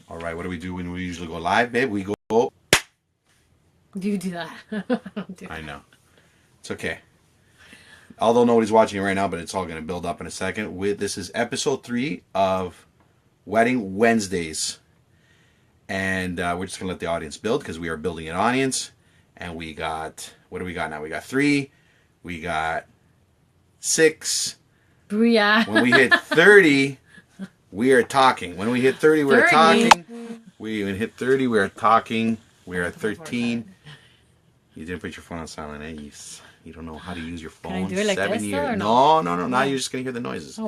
All right, what do we do when we usually go live, babe? We go... You do that. I know. It's okay. Although nobody's watching it right now, but it's all going to build up in a second. This is episode 3 of Wedding Wednesdays. And we're just going to let the audience build because we are building an audience. And we got... What do we got now? We got 3. We got 6. Booyah. When we hit 30, we are talking. When we hit 30, we are talking. When we hit 30, we are talking. We are at 13. You didn't put your phone on silent, eh? You don't know how to use your phone. Can I do it like 7 this, years. though, or No. no? Now you're just going to hear the noises. Oh,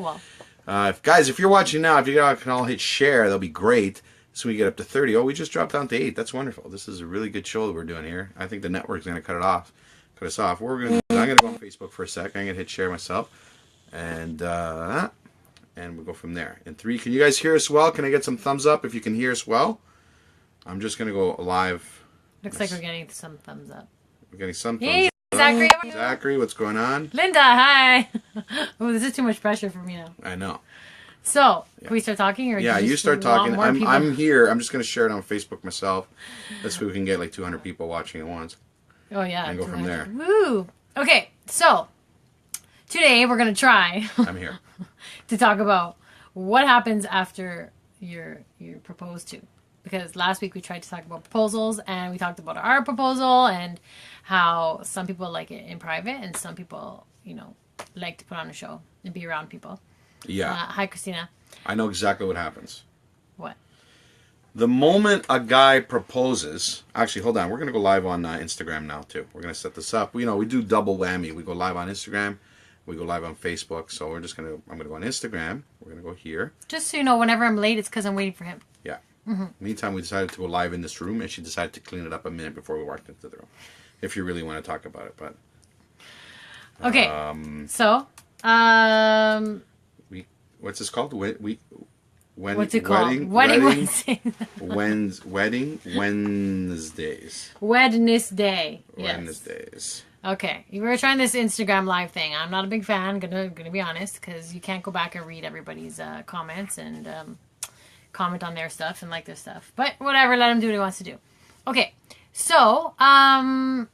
well. Guys, if you're watching now, if you can all hit share, that'll be great. So we get up to 30. Oh, we just dropped down to 8. That's wonderful. This is a really good show that we're doing here. I think the network's going to cut us off. I'm going to go on Facebook for a sec. I'm going to hit share myself. And we'll go from there. In 3, can you guys hear us well? Can I get some thumbs up if you can hear us well? I'm just going to go live. Looks like we're getting some thumbs up. We're getting some thumbs Hey, up. Zachary. Zachary, what's going on? Linda, hi. Oh, this is too much pressure for me now. I know. So, can we start talking? Or Yeah, you start talking. I'm here. I'm just going to share it on Facebook myself. This way we can get like 200 people watching at once. Oh, yeah. And go from there. Woo. Okay, so today we're going to try. I'm here. To talk about what happens after you're proposed to. Because last week we tried to talk about proposals and we talked about our proposal and how some people like it in private and some people, like to put on a show and be around people. Yeah. Hi, Christina. I know exactly what happens. What? The moment a guy proposes... Actually, hold on. We're going to go live on Instagram now, too. We're going to set this up. We do double whammy. We go live on Instagram. We go live on Facebook. So we're just going to... I'm going to go on Instagram. We're going to go here. Just so you know, whenever I'm late, it's because I'm waiting for him. Yeah. Mm-hmm. Meantime, we decided to go live in this room, and she decided to clean it up a minute before we walked into the room. If you really want to talk about it, but... Okay. So, what's this called? What's it called? Wedding Wednesdays. Wedding Wednesdays. Wednesday. Yes. Wednesdays. Okay, we were trying this Instagram live thing. I'm not a big fan, gonna be honest, because you can't go back and read everybody's comments and comment on their stuff and like their stuff. But whatever, let him do what he wants to do. Okay, so after...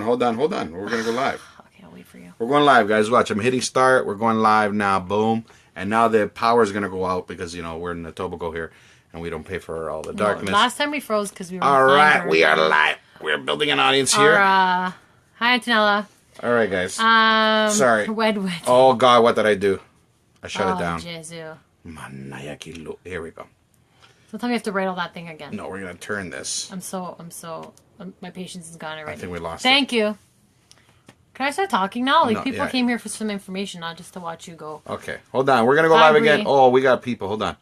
Hold on. We're gonna go live. Okay, I'll wait for you. We're going live, guys. Watch, I'm hitting start. We're going live now. Boom. And now the power is gonna go out because we're in the Tobago here and we don't pay for all the darkness. No, last time we froze because we were... All right, we are live. We're building an audience here. Hi, Antonella. All right, guys. Sorry. Wed. Oh, God, what did I do? I shut it down. Jesu. Here we go. So tell me you have to write all that thing again. No, we're going to turn this. My patience is gone already. I think we lost Thank you. Can I start talking now? Like, No, people yeah. came here for some information, not just to watch you go. Okay, hold on. We're going to go live again. Oh, we got people. Hold on.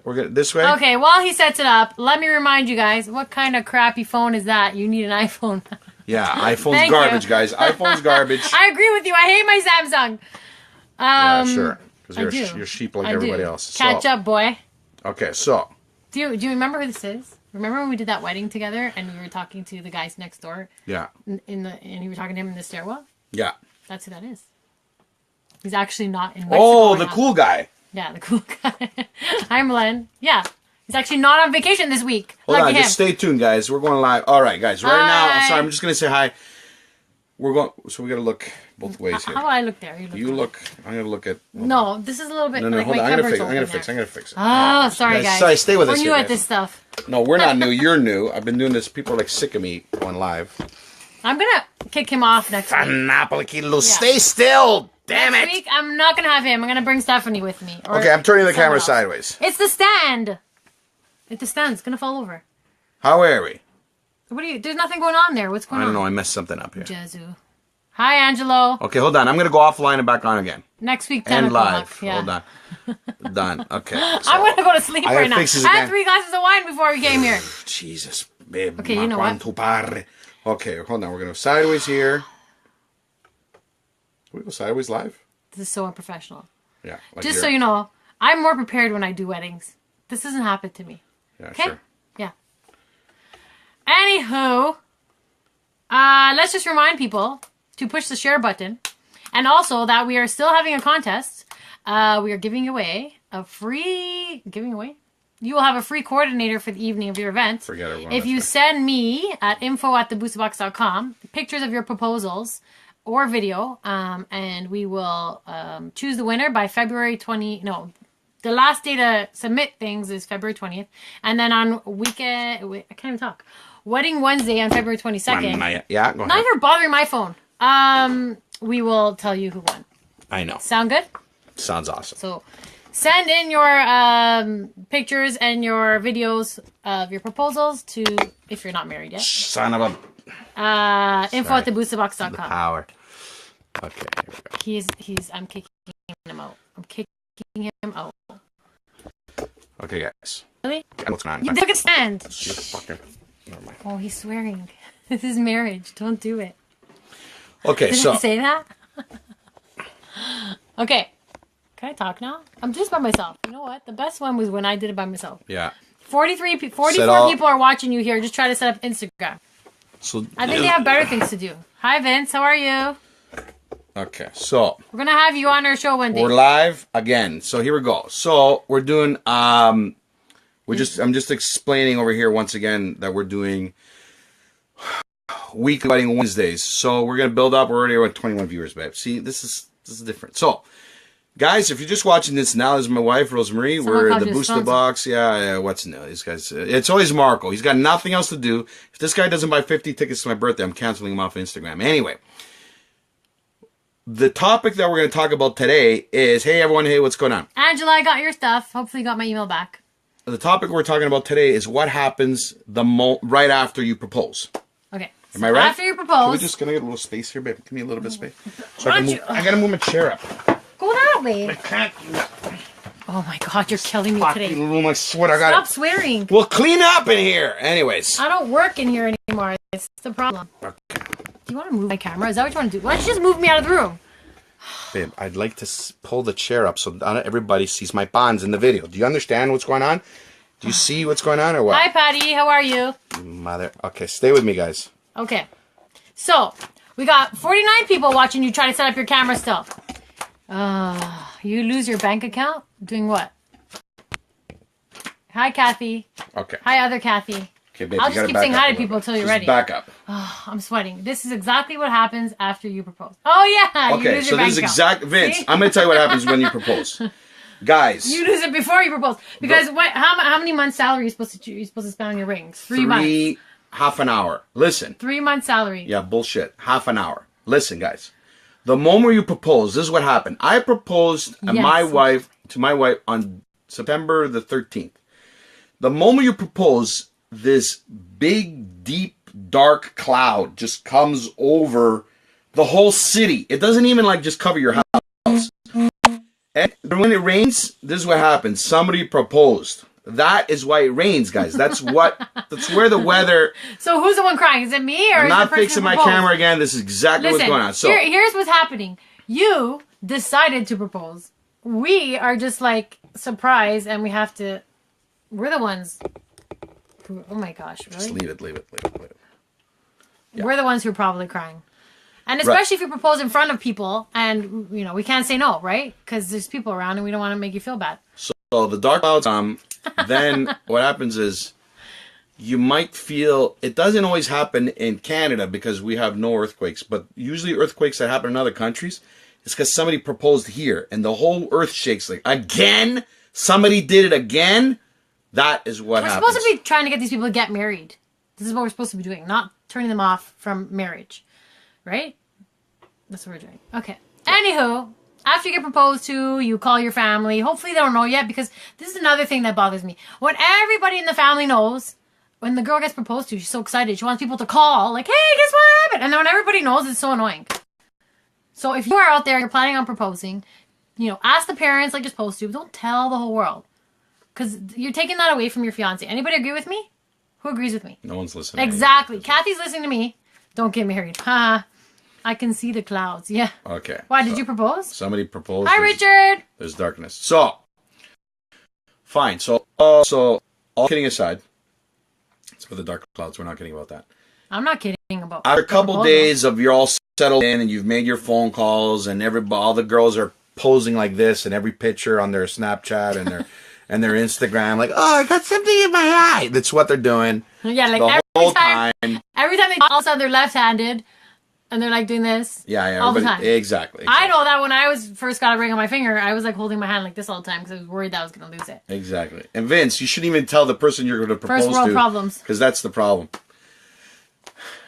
We're going this way? Okay, while he sets it up, let me remind you guys, what kind of crappy phone is that? You need an iPhone. Yeah, iPhone's garbage, guys. iPhone's garbage. I agree with you. I hate my Samsung. Yeah, sure. Because you're sheep like everybody else. Catch up, boy. Okay, so. Do you remember who this is? Remember when we did that wedding together and we were talking to the guys next door? Yeah. And you were talking to him in the stairwell? Yeah. That's who that is. He's actually not in Mexico. Oh, the cool guy. Yeah, the cool guy. I'm Len. Yeah. He's actually not on vacation this week. Hold on, just stay tuned, guys. We're going live. All right, guys. Right now, sorry, I'm just going to say hi. We're going, so we got to look both ways here. How do I look there? You look, I'm going to look at. No, this is a little bit. No, hold on. I'm going to fix it. Oh, sorry, guys. Sorry, stay with us. We're new at this stuff. No, we're not new. You're new. I've been doing this. People are like sick of me going live. I'm going to kick him off next week. Yeah. Stay still. Damn next week, I'm not going to have him. I'm going to bring Stephanie with me. Okay, I'm turning the camera sideways. It's the stand. The stand's going to fall over. How are we? There's nothing going on there. What's going on? I don't know. I messed something up here. Jesu. Hi, Angelo. Okay, hold on. I'm going to go offline and back on again. Next week, 10 and o'clock. live. Yeah. Hold on. Done. Okay. So I'm going to go to sleep right now. I had 3 glasses of wine before we came here. Jesus, babe. Okay, you know what? Okay, hold on. We're going to go sideways here. Can we go sideways live? This is so unprofessional. Yeah. Like just so you know, I'm more prepared when I do weddings. This doesn't happen to me. Yeah, okay? Sure. Yeah. Anywho, let's just remind people to push the share button. And also that we are still having a contest. We are giving away a free... Giving away? you will have a free coordinator for the evening of your event. Forget it. If you send me at info@thebustabox.com pictures of your proposals or video, and we will choose the winner by February 20. No, the last day to submit things is February 20th, and then on weekend, I can't even talk. Wedding Wednesday on February 22nd. Yeah, go ahead. Not even bothering my phone. We will tell you who won. I know. Sound good? Sounds awesome. So send in your pictures and your videos of your proposals to, if you're not married yet. Son of a... info@thebustabox.com. Power. Okay, here we go. I'm kicking him out. I'm kicking him out. Okay, guys. Really? What's going on? You took a stand. You fucking... Never mind. Oh, he's swearing. This is marriage. Don't do it. Okay, Did so... I say that? Okay. Can I talk now? I'm just by myself. You know what? The best one was when I did it by myself. Yeah. 44 people are watching you here. Just try to set up Instagram. So I think they have better things to do. Hi, Vince. How are you? Okay, so... We're going to have you on our show one day. We're live again. So here we go. So we're doing... I'm just explaining over here once again that we're doing weekly wedding Wednesdays. So we're going to build up. We're already at 21 viewers, babe. See, this is different. So... Guys, if you're just watching this now, this is my wife, Rosemary. We're the Booster Box. Yeah, what's new? These guys, it's always Marco. He's got nothing else to do. If this guy doesn't buy 50 tickets to my birthday, I'm canceling him off Instagram. Anyway, the topic that we're going to talk about today is, hey, everyone, hey, what's going on? Angela, I got your stuff. Hopefully you got my email back. The topic we're talking about today is what happens right after you propose. Okay. Am I right? After you propose. Can I get a little space here, babe? Give me a little bit of space. So I got to move my chair up. Go that way. I can't do that. Oh my God, you're killing me today. I swear I got Stop swearing. Well, clean up in here. Anyways. I don't work in here anymore. It's the problem. Okay. Do you want to move my camera? Is that what you want to do? Why don't you just move me out of the room? Babe, I'd like to pull the chair up so not everybody sees my bonds in the video. Do you understand what's going on? Do you see what's going on or what? Hi, Patty. How are you? Mother. Okay, stay with me, guys. Okay. So, we got 49 people watching you try to set up your camera still. You lose your bank account? Doing what? Hi, Kathy. Okay. Hi, other Kathy. Okay, babe, I'll just keep saying hi to people until you're ready. Back up. Oh, I'm sweating. This is exactly what happens after you propose. Oh, yeah. Okay, you lose your bank account. Vince, See? I'm going to tell you what happens when you propose. Guys. You lose it before you propose. Because how many months' salary are you supposed to spend on your rings? 3 months. Half an hour. Listen. 3 months' salary. Yeah, bullshit. Half an hour. Listen, guys. The moment you propose, this is what happened. I proposed to my wife on September the 13th. The moment you propose, this big, deep, dark cloud just comes over the whole city. It doesn't even just cover your house. And when it rains, this is what happens. Somebody proposed. That is why it rains, guys. That's where the weather... So who's the one crying? Is it me or I'm is not the person fixing my proposed? camera again. This is exactly what's going on. So here's what's happening. You decided to propose. We are just surprised and we have to... We're the ones who... Oh my gosh, really? Just leave it. Yeah. We're the ones who are probably crying. And especially if you propose in front of people and, we can't say no, right? Because there's people around and we don't want to make you feel bad. So the dark clouds then what happens is you might feel, it doesn't always happen in Canada because we have no earthquakes, but usually earthquakes that happen in other countries, it's because somebody proposed here and the whole earth shakes again? Somebody did it again? That is what happens. We're supposed to be trying to get these people to get married. This is what we're supposed to be doing, not turning them off from marriage. Right? That's what we're doing. Okay. Anywho, after you get proposed to, you call your family. Hopefully they don't know yet because this is another thing that bothers me. When everybody in the family knows, when the girl gets proposed to, she's so excited. She wants people to call, hey, guess what happened? And then when everybody knows, it's so annoying. So if you are out there, you're planning on proposing, ask the parents like you're supposed to. Don't tell the whole world. Because you're taking that away from your fiance. Anybody agree with me? Who agrees with me? No one's listening. Exactly. Kathy's listening to me. Don't get married. Ha. I can see the clouds. Yeah. Okay. Why, did you propose? Somebody proposed. Hi, Richard. There's darkness. So, fine. So all kidding aside, it's for the dark clouds. We're not kidding about that. I'm not kidding about After a couple days of you're all settled in and you've made your phone calls and all the girls are posing like this in every picture on their Snapchat and and their Instagram, like, oh, I got something in my eye. That's what they're doing. Yeah, like the whole time. Every time they all of a sudden they're left-handed, and they're like doing this. Yeah, all the time. Exactly. I know that when I first got a ring on my finger, I was like holding my hand like this all the time because I was worried that I was going to lose it. Exactly. And Vince, you shouldn't even tell the person you're going to propose to. First world problems. Because that's the problem.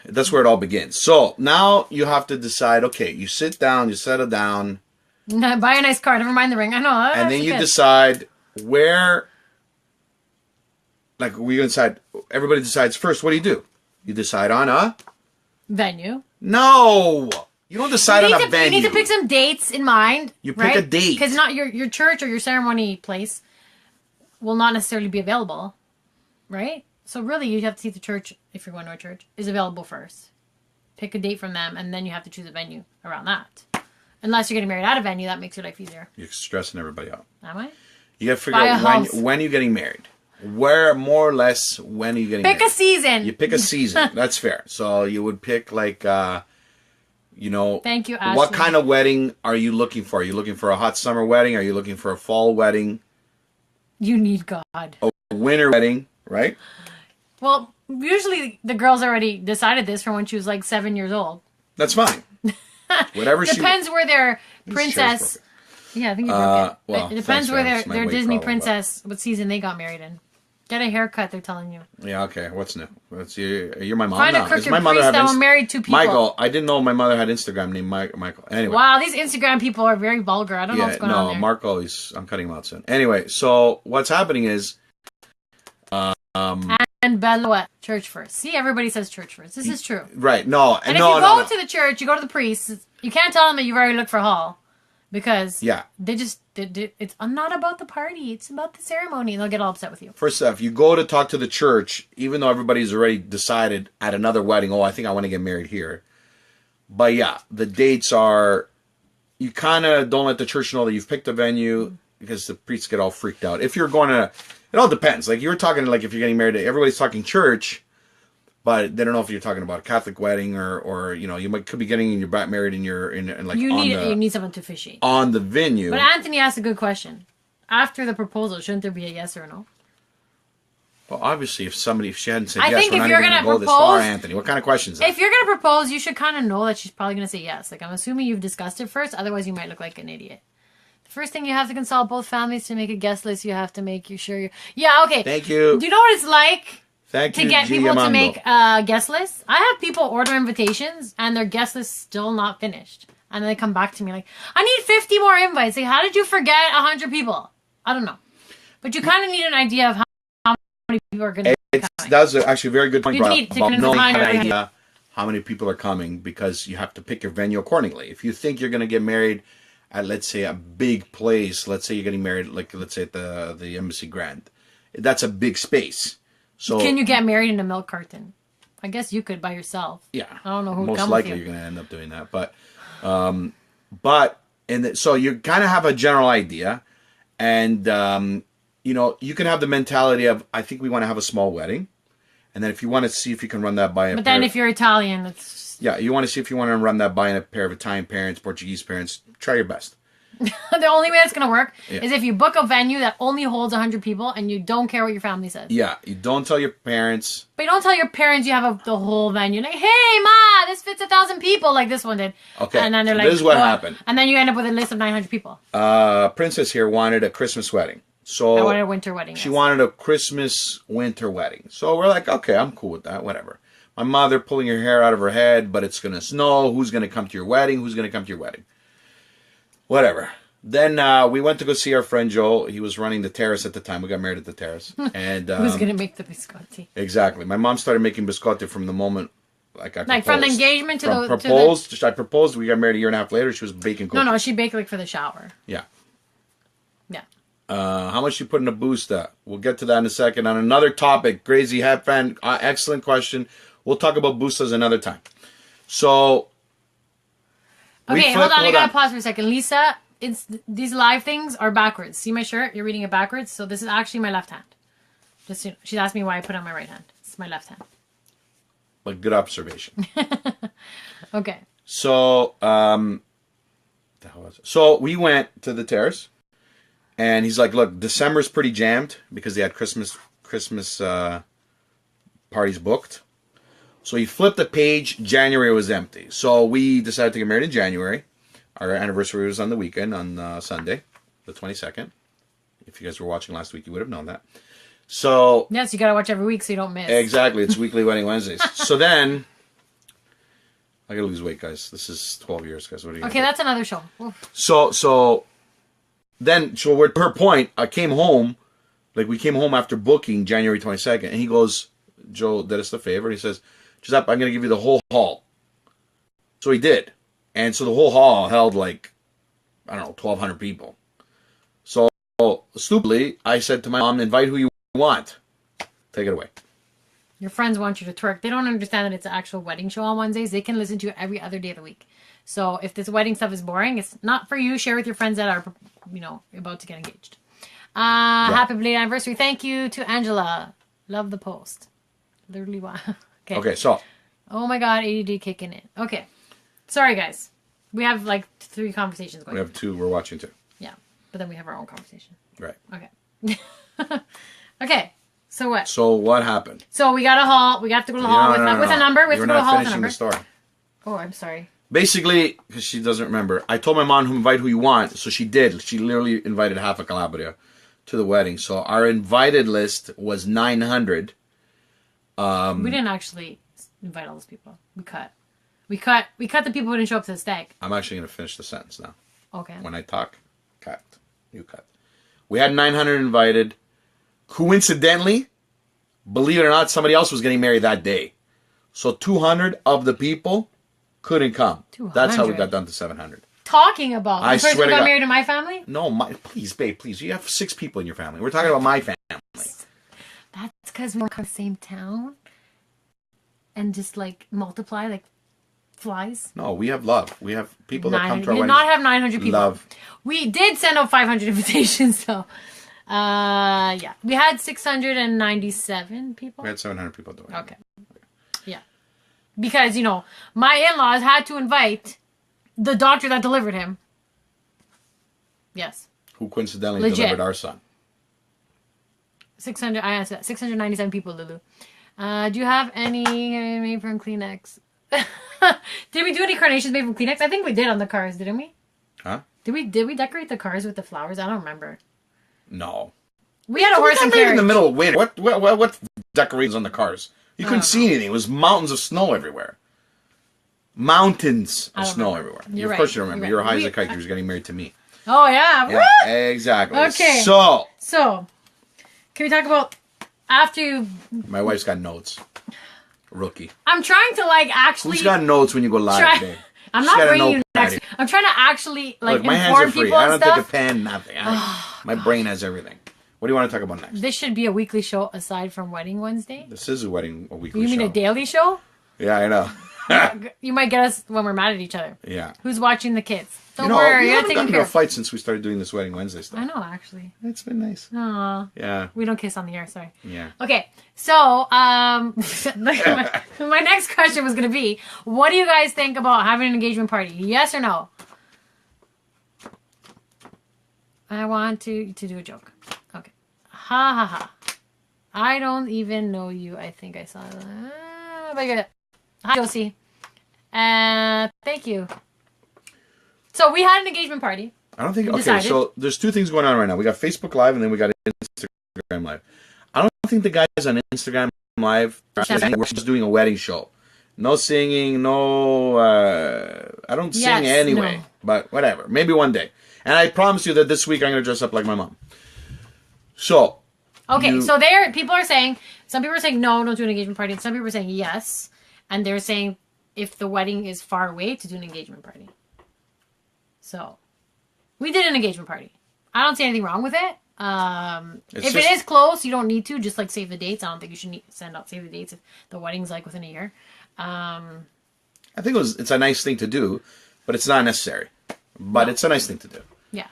That's where it all begins. So now you have to decide, okay, you sit down, you settle down. Buy a nice car, never mind the ring. I know. And then you decide where, like, we decide, everybody decides first, what do? You decide on a venue. No! You don't decide on a venue. You need to pick some dates in mind. You pick a date. Because not your church or your ceremony place will not necessarily be available, right? So really, you have to see if the church, if you're going to a church, is available first. Pick a date from them, and then you have to choose a venue around that. Unless you're getting married at a venue, that makes your life easier. You're stressing everybody out. Am I? You got to figure out when you're getting married. Where, more or less, when are you getting married? Pick a season. You pick a season. That's fair. So you would pick, like, you know... Thank you, Ashley. What kind of wedding are you looking for? Are you looking for a hot summer wedding? Are you looking for a fall wedding? You need God. A winter wedding, right? Well, usually the girl's already decided this from when she was like 7 years old. That's fine. Whatever she... Depends where their princess... Yeah, I think you broke it. Well, it depends where their Disney princess, what season they got married in. Get a haircut, they're telling you. Yeah, okay. What's new? You're my mom Find now. a crooked priest that will marry two people. Michael, I didn't know my mother had Instagram named Michael. Anyway. Wow, these Instagram people are very vulgar. I don't know what's going on there. No, Marco, I'm cutting him out soon. Anyway, so what's happening is... and Bella, church first. See, everybody says church first. This is true. Right, no. And if you go to the church, you go to the priest, you can't tell them that you've already looked for a hall. Because it's not about the party. It's about the ceremony. And they'll get all upset with you. First off, you go to talk to the church, even though everybody's already decided at another wedding, oh, I think I want to get married here. But yeah, the dates are, you kind of don't let the church know that you've picked a venue because the priests get all freaked out. If you're going to, it all depends. Like you were talking, like if you're getting married, everybody's talking church. But they don't know if you're talking about a Catholic wedding or you know, could be getting married in like you need someone to officiate on the venue. But Anthony asked a good question. After the proposal, shouldn't there be a yes or no? Well, obviously, if she hadn't said yes, we're not even going to go this far, Anthony. What kind of questions? If you're going to propose, you should kind of know that she's probably going to say yes. Like I'm assuming you've discussed it first. Otherwise, you might look like an idiot. The first thing you have to consult both families to make a guest list. You have to make sure. Yeah, okay. Thank you. Do you know what it's like? To get people to make a guest list. I have people order invitations and their guest list still not finished. And they come back to me like, I need 50 more invites. Like, how did you forget 100 people? I don't know. But you kind of need an idea of how many people are going to be coming. That's actually a very good point. You need to knowing how many people are coming because you have to pick your venue accordingly. If you think you're going to get married at, let's say, a big place, let's say you're getting married, like, let's say at the Embassy Grand. That's a big space. So, can you get married in a milk carton? I guess you could by yourself. Yeah. I don't know who would most come likely with you. You're going to end up doing that. So you kind of have a general idea. And, you know, you can have the mentality of, I think we want to have a small wedding. And then if you want to see if you can run that by But then if you're Italian, it's... Yeah, you want to see if you want to run that by a pair of Italian parents, Portuguese parents. Try your best. The only way it's going to work is if you book a venue that only holds 100 people and you don't care what your family says. Yeah, you don't tell your parents. But you don't tell your parents you have the whole venue. Like, hey, Ma, this fits 1,000 people like this one did. Okay, and then they're like, this is what happened. And then you end up with a list of 900 people. Princess here wanted a Christmas wedding. So I wanted a winter wedding. She wanted a Christmas winter wedding. So we're like, okay, I'm cool with that, whatever. My mother pulling her hair out of her head, but it's going to snow. Who's going to come to your wedding? Who's going to come to your wedding? Whatever. Then we went to go see our friend Joel. He was running the terrace at the time. We got married at the terrace. And who's going to make the biscotti? Exactly. My mom started making biscotti from the moment I proposed. Like from the engagement to the... I proposed. We got married a year and a half later. She was baking cookies. No, she baked like for the shower. Yeah. Yeah. How much you put in a busta? We'll get to that in a second. On another topic, Crazy Hat Fan, excellent question. We'll talk about bustas another time. So... Okay, hold on. I got to pause for a second. Lisa... These live things are backwards. See my shirt? You're reading it backwards. So this is actually my left hand. Just so, she's asked me why I put it on my right hand. It's my left hand. But good observation. Okay. So, we went to the terrace, And he's like, look, December's pretty jammed because they had Christmas parties booked. So he flipped the page. January was empty. So we decided to get married in January. Our anniversary was on the weekend, on Sunday, the 22nd. If you guys were watching last week, you would have known that. So yes, you got to watch every week so you don't miss. Exactly. It's weekly wedding Wednesdays. So then, I got to lose weight, guys. This is 12 years, guys. What are you Okay, that's another show. Oof. So with her point, I came home, like we came home after booking January 22nd, and he goes, Joe did us the favor, and he says, Giuseppe, I'm going to give you the whole hall. So he did. And so the whole hall held like, I don't know, 1,200 people. So stupidly, I said to my mom, invite who you want. Take it away. Your friends want you to twerk. They don't understand that it's an actual wedding show on Wednesdays. They can listen to it every other day of the week. So if this wedding stuff is boring, it's not for you. Share with your friends that are, about to get engaged. Happy belated anniversary. Thank you to Angela. Love the post. Literally, wow. Okay, so. Oh my God, ADD kicking in. Okay. Sorry, guys. We have like 3 conversations going. We have 2. We're watching 2. Yeah. But then we have our own conversation. Right. Okay. Okay. So what? So what happened? So we got a hall. We have to go to the hall with a number. We have to go to the hall with a number. The story. Oh, I'm sorry. Basically, because she doesn't remember, I told my mom to invite who you want, so she did. She literally invited half of Calabria to the wedding. So our invited list was 900. We didn't actually invite all those people. We cut the people who didn't show up to the stag. I'm actually going to finish the sentence now. Okay. When I talk, cut. You cut. We had 900 invited. Coincidentally, believe it or not, somebody else was getting married that day. So 200 of the people couldn't come. 200. That's how we got down to 700. Talking about I the person swear who to got God. married in my family? No, please, babe, please. You have 6 people in your family. We're talking about my family. That's because we don't come from the same town and just like multiply like flies. No, we have love. We have people that come to our We did weddings. not have 900 people. Love. We did send out 500 invitations though. Yeah. We had 697 people. We had 700 people doing it. Okay. Yeah. Because, my in-laws had to invite the doctor that delivered him. Yes. Who coincidentally Legit. delivered our son. 600. I answered that. 697 people, Lulu. Do you have any made from Kleenex? Did we do any carnations made from Kleenex? I think we did on the cars, didn't we? Huh? Did we decorate the cars with the flowers? I don't remember. No. We had a horse and carriage carriage. in the middle of winter. What decorations on the cars? You couldn't see anything. It was mountains of snow everywhere. Mountains of snow everywhere. You're Of course right. you remember. You're You're high as a right. kite. You was getting married to me. Oh, yeah. Yeah, exactly. Okay. So, can we talk about after you... my wife's got notes. Rookie. I'm trying to actually... Who's got notes when you go live, babe? I'm She's not got a bringing you notepad. next. I'm trying to actually Look, my hands inform are free. people I and don't stuff. take a pen, nothing. My brain has everything. What do you want to talk about next? This should be a weekly show aside from Wedding Wednesday. This is a weekly show. You mean a daily show? Yeah, I know. You might get us when we're mad at each other. Yeah. Who's watching the kids? Don't We worry, you're haven't taking gotten into care a of. fight since we started doing this Wedding Wednesday stuff. I know, actually. It's been nice. Aw. Yeah. We don't kiss on the air, sorry. Yeah. Okay, so my next question was going to be, what do you guys think about having an engagement party? Yes or no? I want to do a joke. Okay. Ha ha ha. I don't even know you. I think I saw that. But good. Hi, Josie. Thank you. So we had an engagement party. I don't think... We Okay, decided. so there's 2 things going on right now. We got Facebook Live and then we got Instagram Live. I don't think the guys on Instagram Live are just doing a wedding show. No singing, no... I don't sing anyway. No. But whatever. Maybe one day. And I promise you that this week I'm going to dress up like my mom. So... Okay, so people are saying... Some people are saying, no, don't do an engagement party. And some people are saying, yes. And they're saying, if the wedding is far away, to do an engagement party. So, we did an engagement party. I don't see anything wrong with it. If it is close, you don't need to. Just save the dates. I don't think you should save the dates if the wedding's within a year. I think it's a nice thing to do, but it's not necessary. But it's a nice thing to do. Yeah.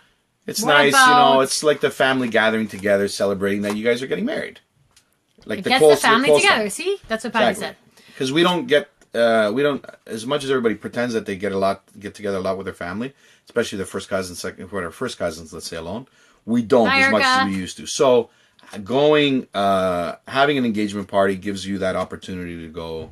It's What nice, about- it's like the family gathering together, celebrating that you guys are getting married. Like It gets the family together. See? That's what Patty said. Because we don't get, as much as everybody pretends that they get together a lot with their family, especially their first cousins, let's say alone, We don't as much as America. we used to. So having an engagement party gives you that opportunity to go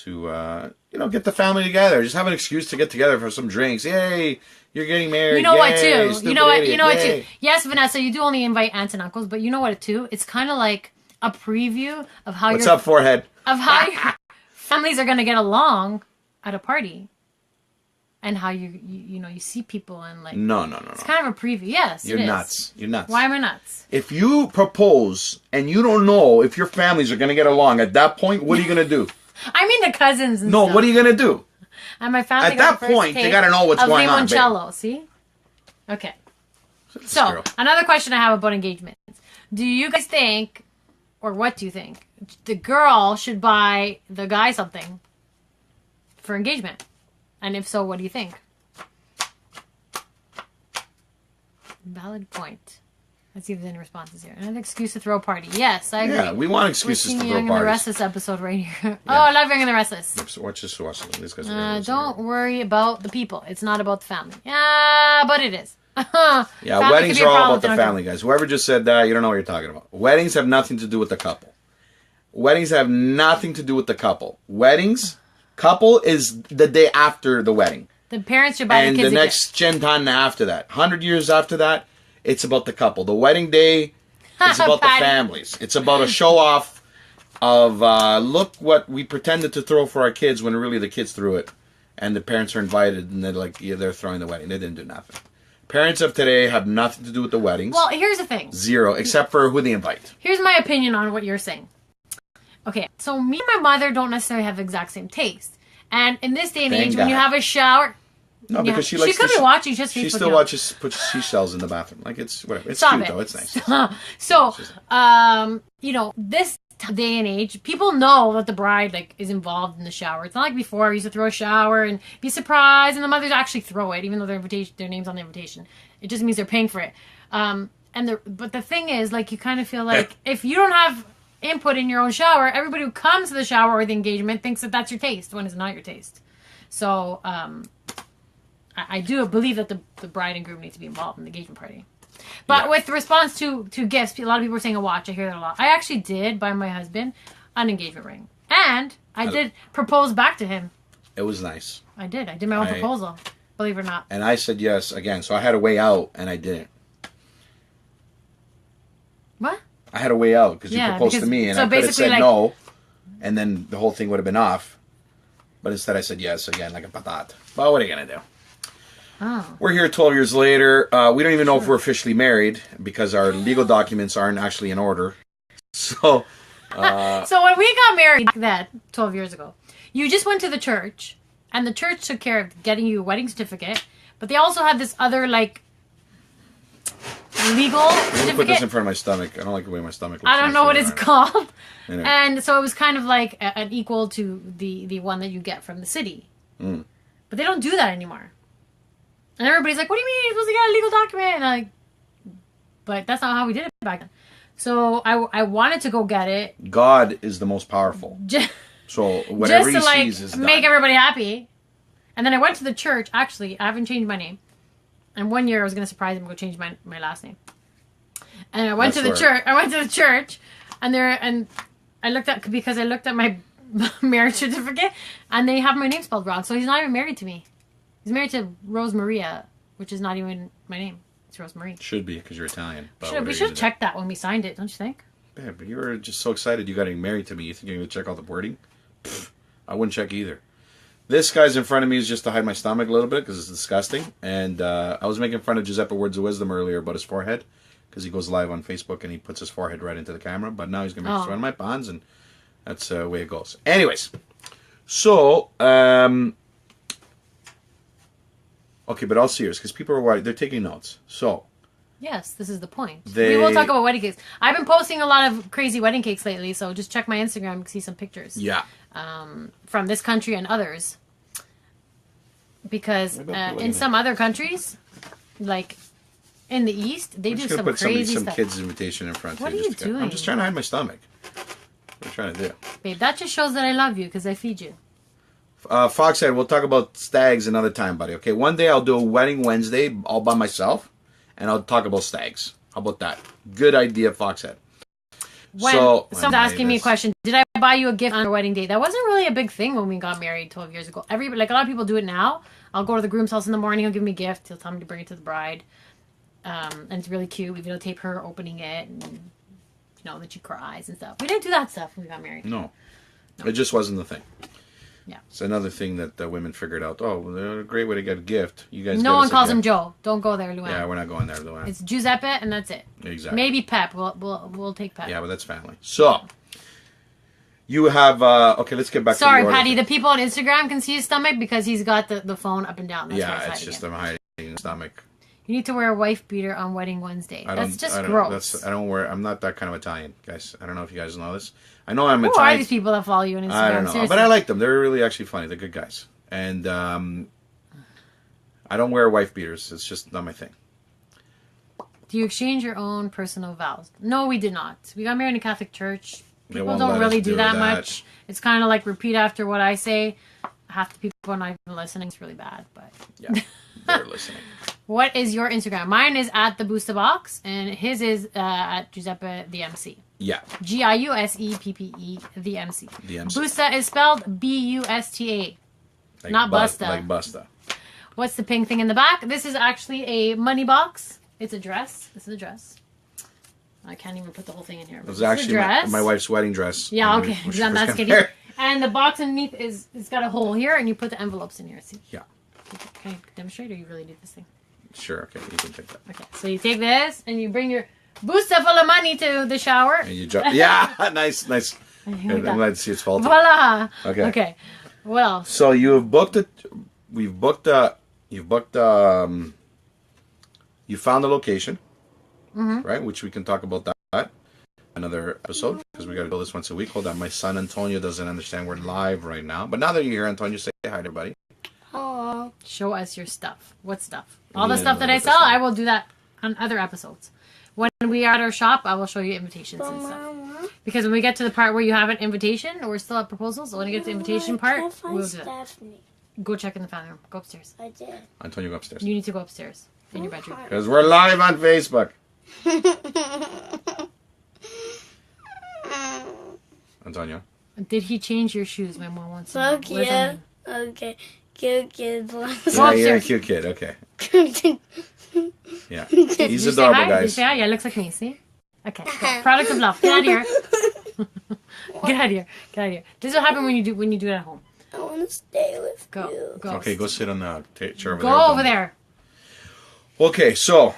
to, get the family together. Just have an excuse to get together for some drinks. Yay, you're getting married. You know what, Yay, too? stupid You know what? idiot. You know what, Yay. too? Yes, Vanessa, you do only invite aunts and uncles, but you know what, too? It's kind of like a preview of how What's up, forehead? your families are gonna get along at a party, and how you see people and like. No. It's kind of a preview. Yes, You're it is. nuts. You're nuts. Why am I nuts? If you propose and you don't know if your families are going to get along at that point, what are you going to do? I mean the cousins and No, stuff. what are you going to do? And my family At got that the first point, they taste gotta know what's of going on, babe. limoncello. See? Okay. So, girl. another question I have about engagements. Do you guys think, or what do you think, the girl should buy the guy something for engagement? And if so, what do you think? Valid point. Let's see if there's any responses here. Another excuse to throw a party. Yes, I agree. Yeah, we want excuses We're to seeing throw Young and the parties. Restless episode right here. Oh, I love Young and the Restless. Watch this. These guys are Don't worry about the people. It's not about the family. Yeah, but it is. Yeah, Family weddings could be are a all problem about the if they don't family, guys. Whoever just said that, you don't know what you're talking about. Weddings have nothing to do with the couple. Weddings have nothing to do with the couple. Couple is the day after the wedding. The parents should buy And the kids the a next gen time after that, 100 years after that, it's about the couple. The wedding day is about the Patty. families. It's about a show off of look what we pretended to throw for our kids when really the kids threw it, and the parents are invited and they're like, yeah, they're throwing the wedding. They didn't do nothing. Parents of today have nothing to do with the weddings. Well, here's the thing. Zero, except for who they invite. Here's my opinion on what you're saying. Okay, so me and my mother don't necessarily have the exact same taste. And in this day and Thank age, when you God. have a shower... No, Yeah. because she likes. She could to be watching just She Facebook still now. watches, puts seashells in the bathroom. Like it's whatever. It's Stop cute it. though. It's nice. So, this day and age, people know that the bride is involved in the shower. It's not like before. I used to throw a shower and be surprised, and the mothers actually throw it, even though their name's on the invitation. It just means they're paying for it. But the thing is, you kind of feel like if you don't have input in your own shower, everybody who comes to the shower or the engagement thinks that that's your taste when it's not your taste. So, I do believe that the bride and groom need to be involved in the engagement party. But with response to gifts, a lot of people are saying a watch. I hear that a lot. I actually did buy my husband an engagement ring. And I did propose back to him. It was nice. I did. I did my own proposal. Believe it or not. And I said yes again. So I had a way out, and I didn't. What? I had a way out because you Yeah, proposed to because- me, and so I could have basically, said no, and then the whole thing would have been off. But instead, I said yes again, like a patat. But what are you gonna do? Oh. We're here 12 years later. We don't even know if we're officially married because our legal documents aren't actually in order. So, So when we got married back then, 12 years ago, you just went to the church, and the church took care of getting you a wedding certificate, but they also had this other, legal let me put this certificate. in front of my stomach. I don't like the way my stomach looks. I don't know what it's called. Anyway. And so it was kind of like an equal to the one that you get from the city. Mm. But they don't do that anymore. And everybody's like, what do you mean you're supposed to get a legal document? And but that's not how we did it back then. So I wanted to go get it. God is the most powerful. Just, So whatever just he to sees is make done. everybody happy. And then I went to the church. Actually, I haven't changed my name. And one year I was going to surprise them and go change my last name. And I went That's to the church. I went to the church, and I looked at my marriage certificate, and they have my name spelled wrong. So he's not even married to me. He's married to Rose Maria, which is not even my name. It's Rose Marie. Should be because you're Italian. But what are We you should gonna have do? checked that when we signed it, don't you think? Yeah, but you were just so excited you got married to me. You think you're going to check all the wording? Pfft, I wouldn't check either. This guy's in front of me is just to hide my stomach a little bit because it's disgusting. And I was making fun of Giuseppe Words of Wisdom earlier about his forehead because he goes live on Facebook and he puts his forehead right into the camera. But now he's going to make fun of my pawns, and that's the way it goes. Anyways, so, okay, but all serious because people are worried. They're taking notes. So, Yes, this is the point. We will talk about wedding cakes. I've been posting a lot of crazy wedding cakes lately, so just check my Instagram to see some pictures. yeah. From this country and others. Because in some other countries, like in the East, they I'm do just some going to put crazy some stuff. kid's invitation in front. What here are you just to- I'm doing? just trying to hide my stomach. What are you trying to do? Babe, that just shows that I love you because I feed you. Fox said, we'll talk about stags another time, buddy. Okay, one day I'll do a wedding Wednesday all by myself, and I'll talk about stags. How about that? Good idea, Foxhead. When someone's asking me a question, did I buy you a gift on your wedding day? That wasn't really a big thing when we got married 12 years ago. Like a lot of people do it now. I'll go to the groom's house in the morning. He'll give me a gift. He'll tell me to bring it to the bride. And it's really cute. We videotape her opening it, and that she cries and stuff. We didn't do that stuff when we got married. No. It just wasn't the thing. Yeah. It's another thing that the women figured out. Oh, well, a great way to get a gift. You guys. No one calls him Joe. Don't go there, Luann. Yeah, we're not going there, Luann. It's Giuseppe, and that's it. Exactly. Maybe Pep. We'll take Pep. Yeah, but that's family. So you have. Okay, let's get back. Sorry, to the Patty. The people on Instagram can see his stomach because he's got the phone up and down. That's yeah, it's just I'm hiding the stomach. You need to wear a wife beater on wedding Wednesday. That's just gross. I don't wear. I'm not that kind of Italian, guys. I don't know if you guys know this. I know I'm Who Italian. Who are these people that follow you on Instagram? I don't know, Seriously. but I like them. They're really actually funny. They're good guys. And I don't wear wife beaters. It's just not my thing. Do you exchange your own personal vows? No, we did not. We got married in a Catholic church. People won't don't let really us do do that that. much. It's kind of like repeat after what I say. Half the people are not even listening. It's really bad, but Yeah, they're listening. What is your Instagram? Mine is at thebustabox, and his is at Giuseppe the MC. Yeah. Giuseppe the MC. The MC. Busta is spelled Busta, Like not Busta. Like Busta. What's the pink thing in the back? This is actually a money box. It's a dress. This is a dress. I can't even put the whole thing in here. It was actually my wife's wedding dress. Yeah, okay. When she That's first got kidding. married. And the box underneath it's got a hole here, and you put the envelopes in here. See? Yeah. Can I demonstrate, or you really need this thing? Sure. Okay, you can take that. Okay, so you take this, and you bring your Busta full of money to the shower. And you jump. Yeah, nice. Here we Good. go. I'm glad to see it's faulty. Voila. Okay. Okay. What else? So you have booked it. You've booked. You found the location, right? Which we can talk about that another episode because we got to do this once a week. Hold on, my son Antonio doesn't understand we're live right now. But now that you're here, Antonio, say hi to everybody. Hello. Show us your stuff. What stuff? All Yeah, the stuff that I sell, I will do that on other episodes. When we are at our shop, I will show you invitations and stuff. Because when we get to the part where you have an invitation, or we're still at proposals, so when we get to the invitation part, we'll do that. Go check in the family room. Go upstairs. I did. Antonio, go upstairs. You need to go upstairs in your bedroom. Because we're live on Facebook. Antonio. Did he change your shoes? My mom wants to know. Fuck What does yeah. that mean? Okay. Cute kid. Go Yeah, upstairs. cute kid. Okay. Yeah. Did He's you say adorable, hi? Did you guys. say hi? Yeah, looks like me. See? Okay. Go. Product of love. Get out of here. Get out of here. Get out of here. This is what happens when you do it at home. I want to stay with Go. you. Go. Okay, go sit on the chair over there. Go over there. Okay, so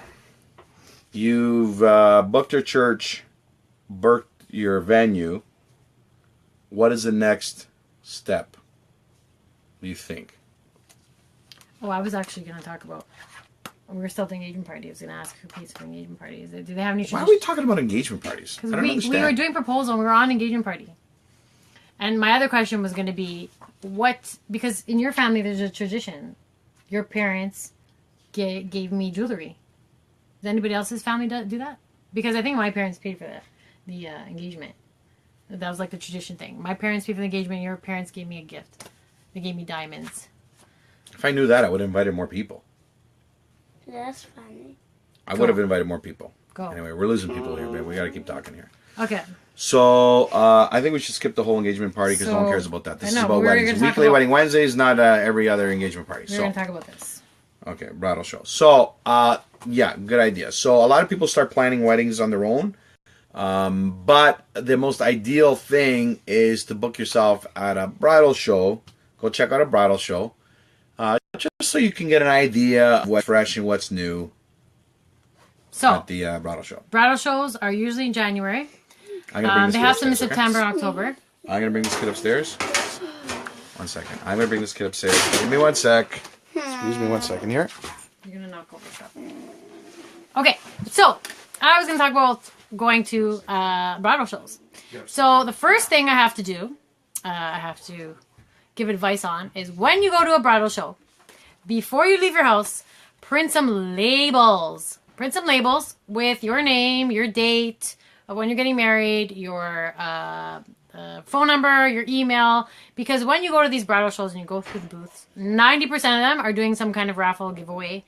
you've booked your church, booked your venue. What is the next step? What do you think? Oh, I was actually going to talk about. We were still at the engagement party. I was going to ask who pays for engagement parties. Do they have any Why are traditions? we talking about engagement parties? I Because don't understand. we were doing proposal and we were on engagement party. And my other question was going to be, because in your family there's a tradition. Your parents gave me jewelry. Does anybody else's family do that? Because I think my parents paid for the engagement. That was like the tradition thing. My parents paid for the engagement. Your parents gave me a gift. They gave me diamonds. If I knew that, I would have invited more people. That's funny. I would have invited more people. Go. Anyway, we're losing people here, babe. We got to keep talking here. Okay. So, I think we should skip the whole engagement party because no one So- cares about that. This I know, is about we were weddings. gonna talk Weekly about- Wedding Wednesdays, not every other engagement party. We're So, going to talk about this. okay, bridal show. So, yeah, good idea. So, a lot of people start planning weddings on their own. But the most ideal thing is to book yourself at a bridal show. Go check out a bridal show. Just so you can get an idea of what's fresh and what's new So, at the bridal show. bridal shows are usually in January. I'm gonna bring this They kid have some in upstairs, okay? September and October. I'm going to bring this kid upstairs. 1 second. I'm going to bring this kid upstairs. Give me 1 sec. Excuse me 1 second here. You're going to knock over stuff. Okay, so I was going to talk about going to bridal shows. So the first thing I have to do, I have to give advice on, is when you go to a bridal show, before you leave your house, print some labels. Print some labels with your name, your date of when you're getting married, your phone number, your email. Because when you go to these bridal shows and you go through the booths, 90% of them are doing some kind of raffle giveaway.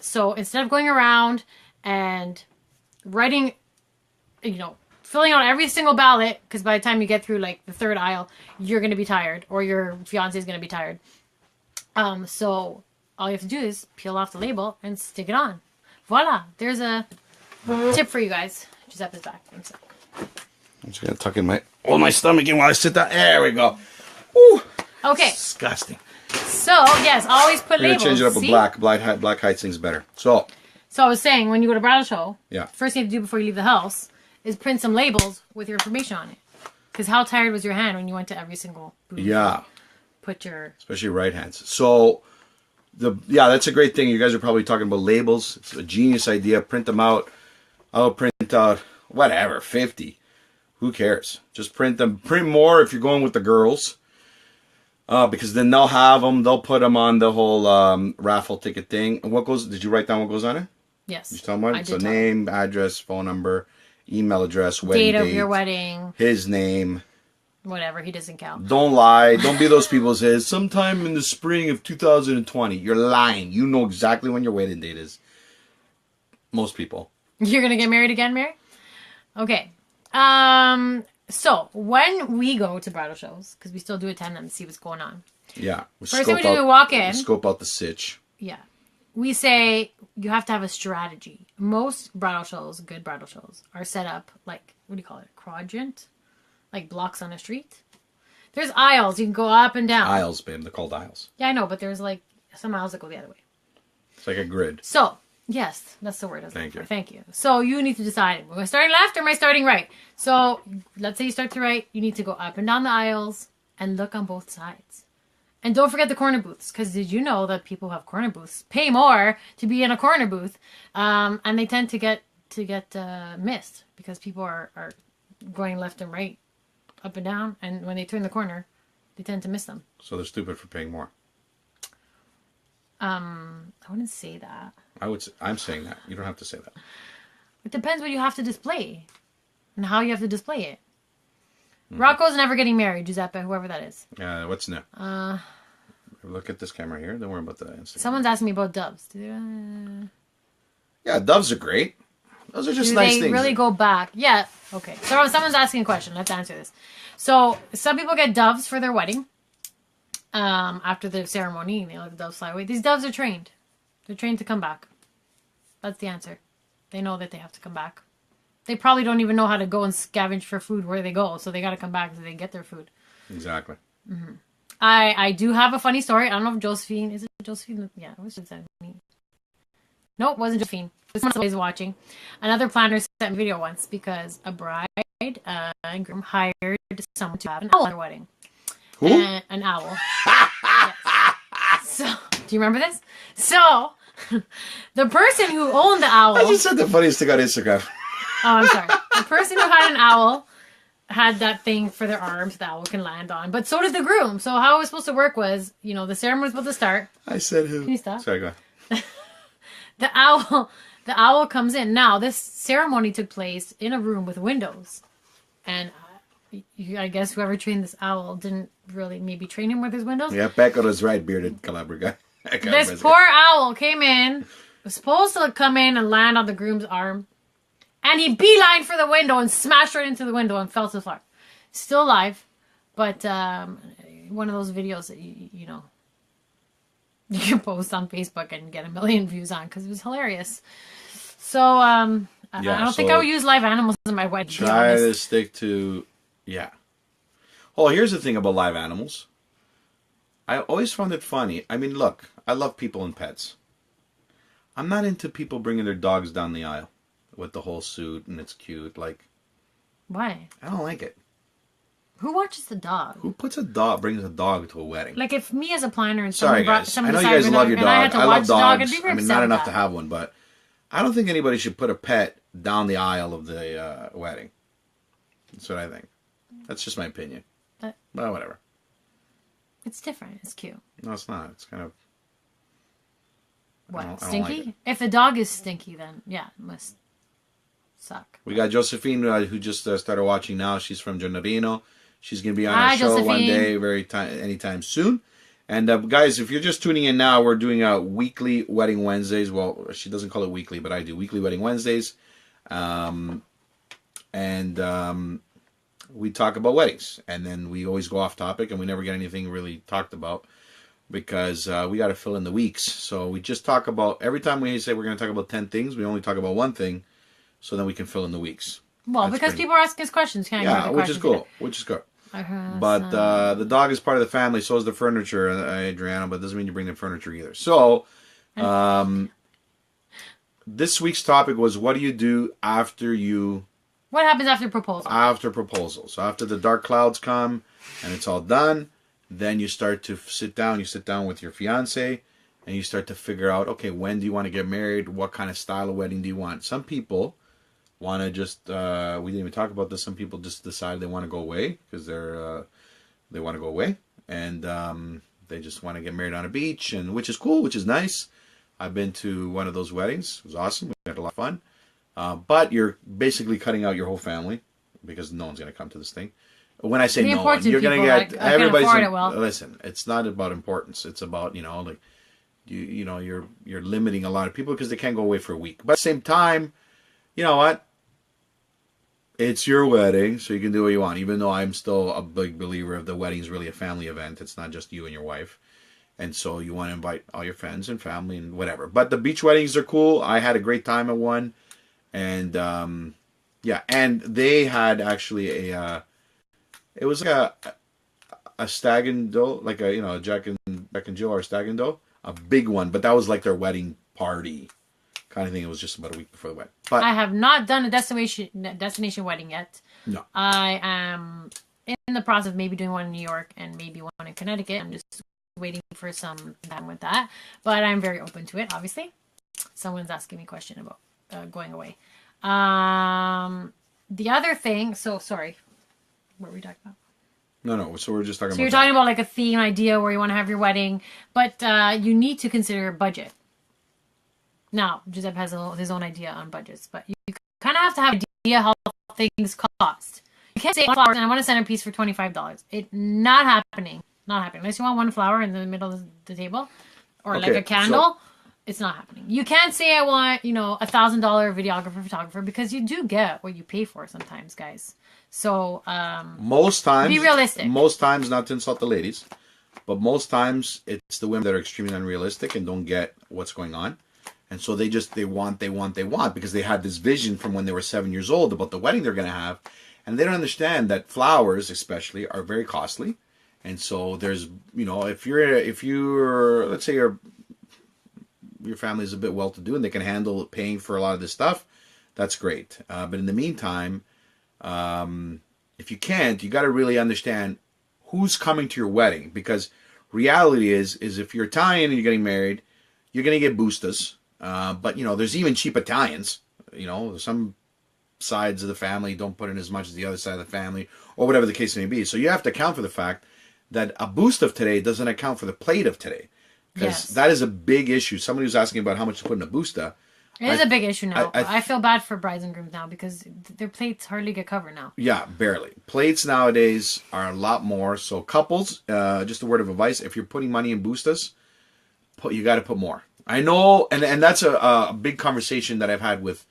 So instead of going around and writing, filling out every single ballot, because by the time you get through like the third aisle, you're going to be tired, or your fiance is going to be tired. So all you have to do is peel off the label and stick it on. Voila. There's a tip for you guys. Giuseppe's back. One sec. I'm just going to tuck in my stomach in while I sit down. There we go. Woo. Okay. Disgusting. So, yes, always put We're going labels. to change it up with See? black. Black height's better. So So I was saying, when you go to bridal show, Yeah. first thing you have to do before you leave the house is print some labels with your information on it. Because how tired was your hand when you went to every single booth? yeah. Put your... Especially right hands. So, that's a great thing. You guys are probably talking about labels. It's a genius idea. Print them out. I'll print out, 50. Who cares? Just print them. Print more if you're going with the girls. Because then they'll have them. They'll put them on the whole raffle ticket thing. And did you write down what goes on it? Yes. Did you tell them what? I did So tell name, address, phone number, email address, wedding date of date, your wedding, his name. whatever. He doesn't count. Don't lie. Don't be those people who says sometime in the spring of 2020. You're lying. You know exactly when your wedding date is. Most people. You're going to get married again, Mary? Okay. So, when we go to bridal shows, because we still do attend them to see what's going on. Yeah. First thing we do, we walk in. Scope out the sitch. Yeah. We say you have to have a strategy. Most bridal shows, good bridal shows, are set up like, what do you call it? Quadrant? Like blocks on a street. There's aisles. You can go up and down. Aisles, babe. They're called aisles. Yeah, I know, but there's like some aisles that go the other way. It's like a grid. So, yes, that's the word. Thank you. Thank you. So you need to decide, am I starting left or am I starting right? So let's say you start to right. You need to go up and down the aisles and look on both sides. And don't forget the corner booths, because did you know that people who have corner booths pay more to be in a corner booth, and they tend to get missed because people are going left and right, up and down, and when they turn the corner, they tend to miss them. So they're stupid for paying more. I wouldn't say that. I'm saying that. You don't have to say that. It depends what you have to display and how you have to display it. Rocco's never getting married, Giuseppe, whoever that is. What's new? Look at this camera here. Don't worry about the Instagram. Someone's asking me about doves. Yeah, doves are great. Those are just nice they things. really go back? Yeah. Okay. So someone's asking a question. Let's answer this. So some people get doves for their wedding. After the ceremony, they let the doves fly away. These doves are trained. They're trained to come back. That's the answer. They know that they have to come back. They probably don't even know how to go and scavenge for food where they go, so they got to come back so they get their food. Exactly. Mm-hmm. I do have a funny story. I don't know if Josephine... Is it Josephine? Yeah, it was Josephine. No, it wasn't Josephine. Someone was watching. Another planner sent me a video once because a bride and groom hired someone to have an owl at their wedding. Who? An owl. Yes. So, do you remember this? So, the person who owned the owl... I just said the funniest thing on Instagram. Oh, I'm sorry. The person who had an owl had that thing for their arms the owl can land on. But so did the groom. So how it was supposed to work was, the ceremony was supposed to start. I said who? Can you stop? Sorry, go ahead. The owl comes in. Now, this ceremony took place in a room with windows. And I guess whoever trained this owl didn't really maybe train him with his windows. Yeah, Becca was right, bearded Calabria guy. This poor owl came in, was supposed to come in and land on the groom's arm. And he beelined for the window and smashed right into the window and fell to the floor. Still alive, but one of those videos that you can post on Facebook and get 1 million views on because it was hilarious. So I don't think I would use live animals in my wedding. Try to stick to, yeah. Oh, here's the thing about live animals. I always found it funny. I mean, look, I love people and pets. I'm not into people bringing their dogs down the aisle with the whole suit and it's cute. Like, why? I don't like it. Who watches the dog? Who brings a dog to a wedding? Like if me as a planner and sorry guys, I know you guys love your dog. I love dogs. I mean, not enough to have one, but I don't think anybody should put a pet down the aisle of the wedding. That's what I think. That's just my opinion. But whatever. It's different. It's cute. No, it's not. It's kind of... What? I don't Stinky? like it. If the dog is stinky, then yeah, it must suck. We got Josephine who just started watching now. She's from Gennarino. She's going to be on our Hi, show one Josephine. day, anytime soon. And guys, if you're just tuning in now, we're doing a weekly Wedding Wednesdays. Well, she doesn't call it weekly, but I do weekly Wedding Wednesdays. We talk about weddings. And then we always go off topic, and we never get anything really talked about because we got to fill in the weeks. So we just talk about, every time we say we're going to talk about 10 things, we only talk about one thing, so then we can fill in the weeks. Well, that's because people are asking us questions. Can't yeah, which is cool. Which is good. But the dog is part of the family, so is the furniture, Adriana, but it doesn't mean you bring the furniture either. So, this week's topic was, what do you do after you... What happens after proposal? After proposal. So after the dark clouds come and it's all done, then you start to sit down. You sit down with your fiance and you start to figure out, okay, when do you want to get married? What kind of style of wedding do you want? Some people want to just, we didn't even talk about this, some people just decide they want to go away because they want to go away, and they just want to get married on a beach, and which is cool, which is nice. I've been to one of those weddings. It was awesome. We had a lot of fun. But you're basically cutting out your whole family because no one's going to come to this thing. When I say no one, you're going to get everybody's. Listen, it's not about importance. It's about, like you're limiting a lot of people because they can't go away for a week. But at the same time, you know what? It's your wedding, so you can do what you want. Even though I'm still a big believer of the wedding is really a family event. It's not just you and your wife. And so you want to invite all your friends and family and whatever. But the beach weddings are cool. I had a great time at one. And, yeah. And they had actually it was like a stag and doe, like a Jack and Jill or a stag and doe. A big one. But that was like their wedding party kind of thing. It was just about a week before the wedding. But I have not done a destination wedding yet. No. I am in the process of maybe doing one in New York and maybe one in Connecticut. I'm just waiting for some time with that. But I'm very open to it, obviously. Someone's asking me a question about going away. The other thing, so sorry. What were we talking about? No. So we're just talking about... So you're talking about like a theme idea where you want to have your wedding. But you need to consider budget. Now, Giuseppe has his own idea on budgets, but you kind of have to have an idea how things cost. You can't say flowers and I want a centerpiece for $25. It's not happening. Not happening. Unless you want one flower in the middle of the table or like a candle, it's not happening. You can't say I want, $1,000 videographer, photographer, because you do get what you pay for sometimes, guys. So, most times, be realistic. Most times, not to insult the ladies, but most times it's the women that are extremely unrealistic and don't get what's going on. And so they want because they had this vision from when they were 7 years old about the wedding they're going to have. And they don't understand that flowers especially are very costly. And so there's, if you're, let's say your family is a bit well-to-do and they can handle paying for a lot of this stuff, that's great. But in the meantime, if you can't, you got to really understand who's coming to your wedding. Because reality is if you're Italian and you're getting married, you're going to get bustas. But, there's even cheap Italians. Some sides of the family don't put in as much as the other side of the family, or whatever the case may be. So you have to account for the fact that a boost of today doesn't account for the plate of today. Because that is a big issue. Somebody was asking about how much to put in a busta. It is a big issue now. I feel bad for brides and grooms now because their plates hardly get covered now. Yeah, barely. Plates nowadays are a lot more. So couples, just a word of advice, if you're putting money in bustas, you got to put more. I know, and that's a big conversation that I've had with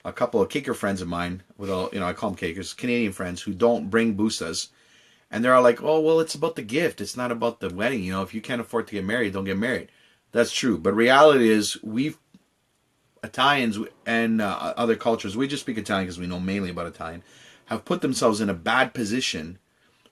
a couple of caker friends of mine. I call them cakers, Canadian friends who don't bring bustas, and they're all like, "Oh, well, it's about the gift. It's not about the wedding. If you can't afford to get married, don't get married." That's true, but reality is, Italians and other cultures, we just speak Italian because we know mainly about Italian, have put themselves in a bad position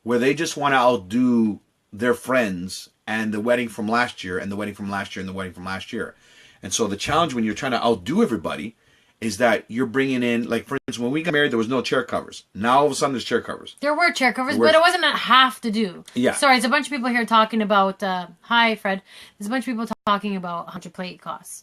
where they just want to outdo their friends and the wedding from last year and the wedding from last year and the wedding from last year. And so the challenge when you're trying to outdo everybody is that you're bringing in, like, for instance, when we got married, there was no chair covers. Now, all of a sudden, there's chair covers. There were chair covers, but it wasn't a have to do. Yeah. Sorry, there's a bunch of people here talking about, hi, Fred. There's a bunch of people talking about how much a plate costs.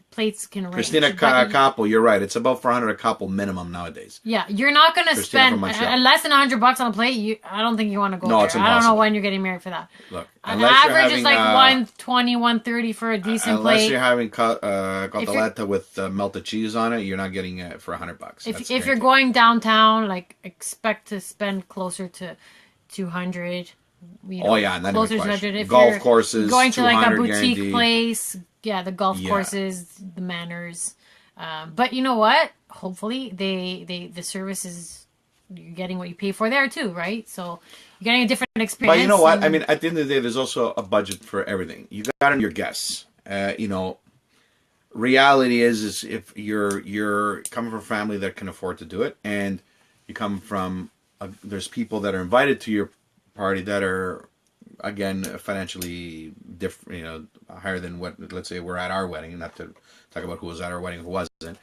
Plates can range. Christina Capo, you're right. It's about $400 a couple minimum nowadays. Yeah, you're not going to spend less than $100 on a plate. I don't think you want to go there. It's impossible. I don't know when you're getting married for that. Look, an average is like $120, $130 for a decent plate. Unless you're having cotoletta with melted cheese on it, you're not getting it for $100. If you're going downtown, like expect to spend closer to $200. you know, Oh yeah, not even closer a to question. 100. If Golf you're courses, going to like a 200 boutique guaranteed. place, yeah, the golf Yeah. courses, the manners. But you know what? Hopefully, the service is, you're getting what you pay for there too, right? So you're getting a different experience. But you know what? I and- mean, at the end of the day, there's also a budget for everything. You got to know your guests. You know, reality is if you're coming from a family that can afford to do it, and you come from there's people that are invited to your party that are again financially different, you know, higher than what, let's say, we're at our wedding. Not to talk about who was at our wedding, who wasn't.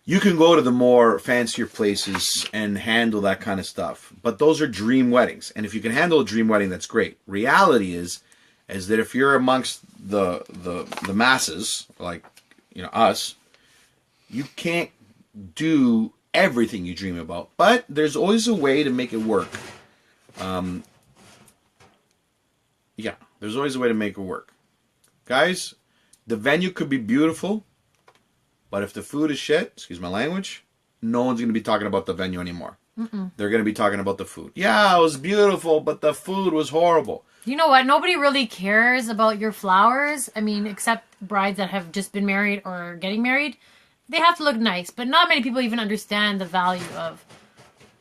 You can go to the more fancier places and handle that kind of stuff, but those are dream weddings. And if you can handle a dream wedding, that's great. Reality is that if you're amongst the masses, like, you know, us, you can't do everything you dream about, but there's always a way to make it work. Yeah, there's always a way to make it work. Guys, the venue could be beautiful, but if the food is shit, excuse my language, no one's going to be talking about the venue anymore. They're going to be talking about the food. Yeah, it was beautiful, but the food was horrible. You know what? Nobody really cares about your flowers. I mean, except brides that have just been married or getting married. They have to look nice, but not many people even understand the value of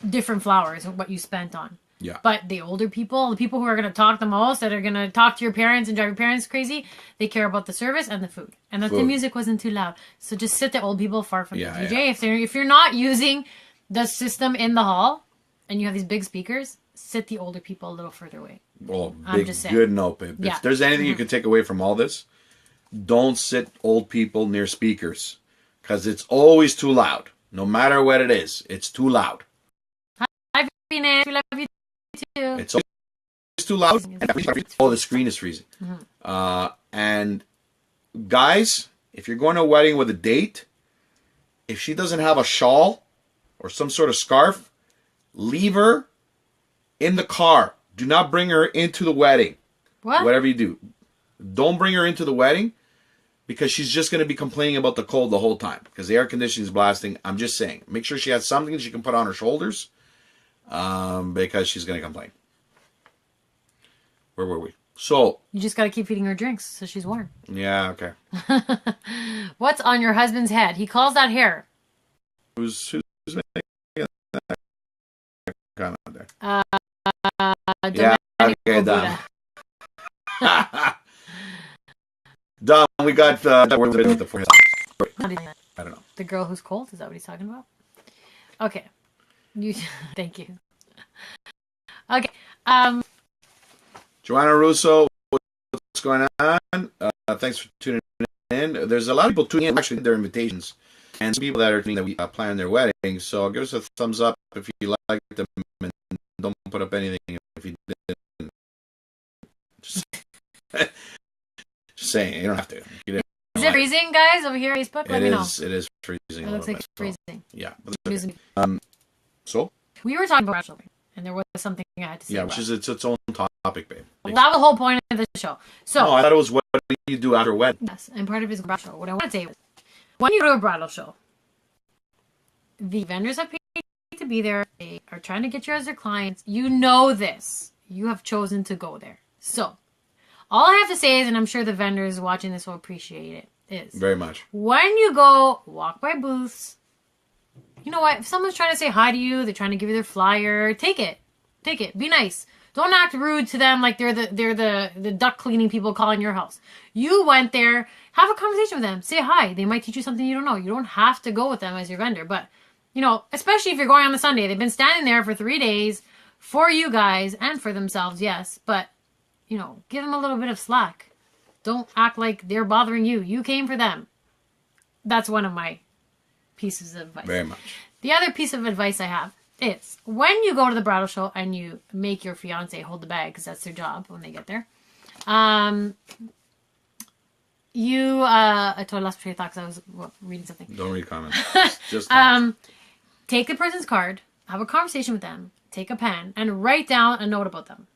different flowers and what you spent on. Yeah. But the older people, the people who are going to talk the most, that are going to talk to your parents and drive your parents crazy, they care about the service and the food. And that the music wasn't too loud. So just sit the old people far from the DJ. Yeah. If you're not using the system in the hall and you have these big speakers, sit the older people a little further away. Oh, I'm big, just saying. good note, babe. Yeah. If there's anything you can take away from all this, don't sit old people near speakers. Because it's always too loud. No matter what it is, it's too loud. Hi, Venus. We love you too. It's always too loud. And oh, the screen is freezing. And guys, if you're going to a wedding with a date, if she doesn't have a shawl or some sort of scarf, leave her in the car. Do not bring her into the wedding. What? Whatever you do. Don't bring her into the wedding because she's just going to be complaining about the cold the whole time because the air conditioning is blasting. I'm just saying. Make sure she has something she can put on her shoulders because she's going to complain. Where were we? So. You just got to keep feeding her drinks so she's warm. Yeah, okay. What's on your husband's head? He calls that hair. Who's making that comment there? Domenico okay, Buddha. Dom, we got the forehead. Not even that. I don't know. The girl who's cold? Is that what he's talking about? Okay. Thank you. Okay. Joanna Russo, what's going on? Thanks for tuning in. There's a lot of people tuning in, actually, their invitations. And some people that are tuning that we plan their wedding. So give us a thumbs up if you like them. And don't put up anything if you didn't. Just saying, you don't have to. Is it freezing, guys, over here on Facebook? Let me know. It is freezing. It looks like bit, freezing. So, yeah. But it's okay. So? We were talking about bachelor, and there was something I had to say. Yeah, about. which is its own topic, babe. Well, that was the whole point of the show. So, no, I thought it was what do you do after a wedding. yes, and part of his bridal show. What I want to say is, when you go to a bridal show, the vendors have paid to be there. They are trying to get you as their clients. You know this. You have chosen to go there. So, all I have to say is, and I'm sure the vendors watching this will appreciate it, is Very much. when you go walk by booths, you know what? If someone's trying to say hi to you, they're trying to give you their flyer, take it. Take it. Be nice. Don't act rude to them like they're the duck cleaning people calling your house. You went there, have a conversation with them, say hi. They might teach you something you don't know. You don't have to go with them as your vendor, but you know, especially if you're going on the Sunday, they've been standing there for 3 days for you guys and for themselves, yes, but you know, give them a little bit of slack. Don't act like they're bothering you. You came for them. That's one of my pieces of advice. Very much. The other piece of advice I have is when you go to the bridal show and you make your fiance hold the bag because that's their job when they get there. I totally lost my train of thought because I was reading something. Don't read comments. Just Take the person's card, have a conversation with them, take a pen, and write down a note about them.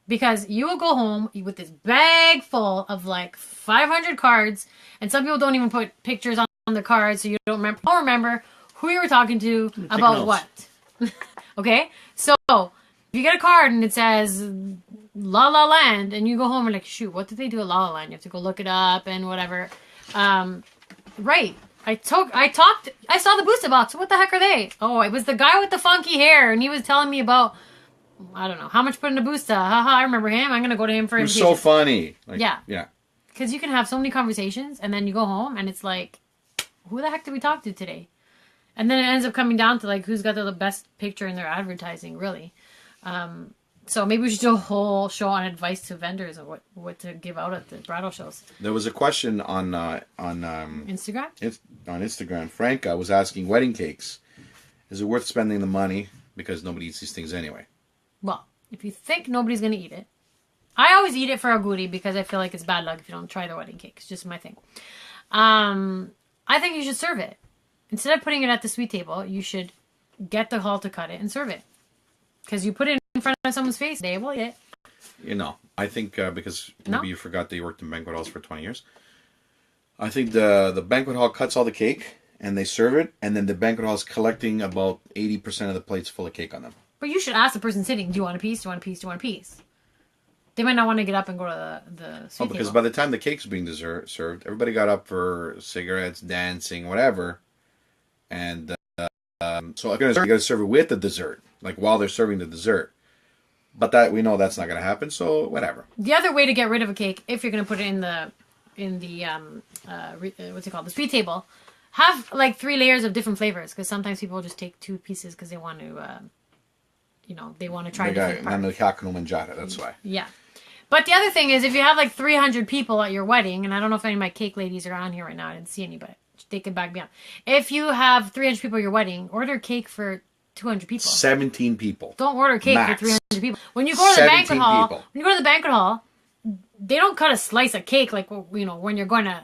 Because you will go home with this bag full of like 500 cards, and some people don't even put pictures on the cards, so you don't remember who you were talking to about notes. what. Okay? So, you get a card and it says La La Land, and you go home and like, shoot, what did they do at La La Land? You have to go look it up and whatever. Right. I saw the booster box. What the heck are they? Oh, it was the guy with the funky hair, and he was telling me about, I don't know, how much put in a booster. Haha, I remember him. I'm going to go to him for It was invitation. so funny. Like, Yeah. Yeah. Because you can have so many conversations, and then you go home, and it's like, who the heck did we talk to today? And then it ends up coming down to, like, who's got the best picture in their advertising, really. So maybe we should do a whole show on advice to vendors of what to give out at the bridal shows. There was a question on Instagram? on Instagram. Frank was asking wedding cakes. Is it worth spending the money because nobody eats these things anyway? Well, if you think nobody's going to eat it, I always eat it for a goodie because I feel like it's bad luck if you don't try the wedding cake. It's just my thing. I think you should serve it. Instead of putting it at the sweet table, you should get the hall to cut it and serve it. Because you put it in front of someone's face, they will eat it. You know, I think because maybe you forgot that you worked in banquet halls for 20 years. I think the banquet hall cuts all the cake and they serve it, and then the banquet hall is collecting about 80% of the plates full of cake on them. But you should ask the person sitting, do you want a piece? Do you want a piece? Do you want a piece? They might not want to get up and go to the sweet Because table. by the time the cake's being served, everybody got up for cigarettes, dancing, whatever. And so you got to serve it with the dessert, like while they're serving the dessert. But that we know that's not going to happen, so whatever. The other way to get rid of a cake, if you're going to put it in the what's it called, the sweet table, have like 3 layers of different flavors, because sometimes people just take 2 pieces because they want to, they want to try different parts. That's why. Yeah. But the other thing is, if you have like 300 people at your wedding, and I don't know if any of my cake ladies are on here right now, I didn't see any, but they could back me up. If you have 300 people at your wedding, order cake for 200 people. 17 people. Don't order cake Max. for 300 people. When you go to the banquet hall, people. they don't cut a slice of cake like, when you're going to,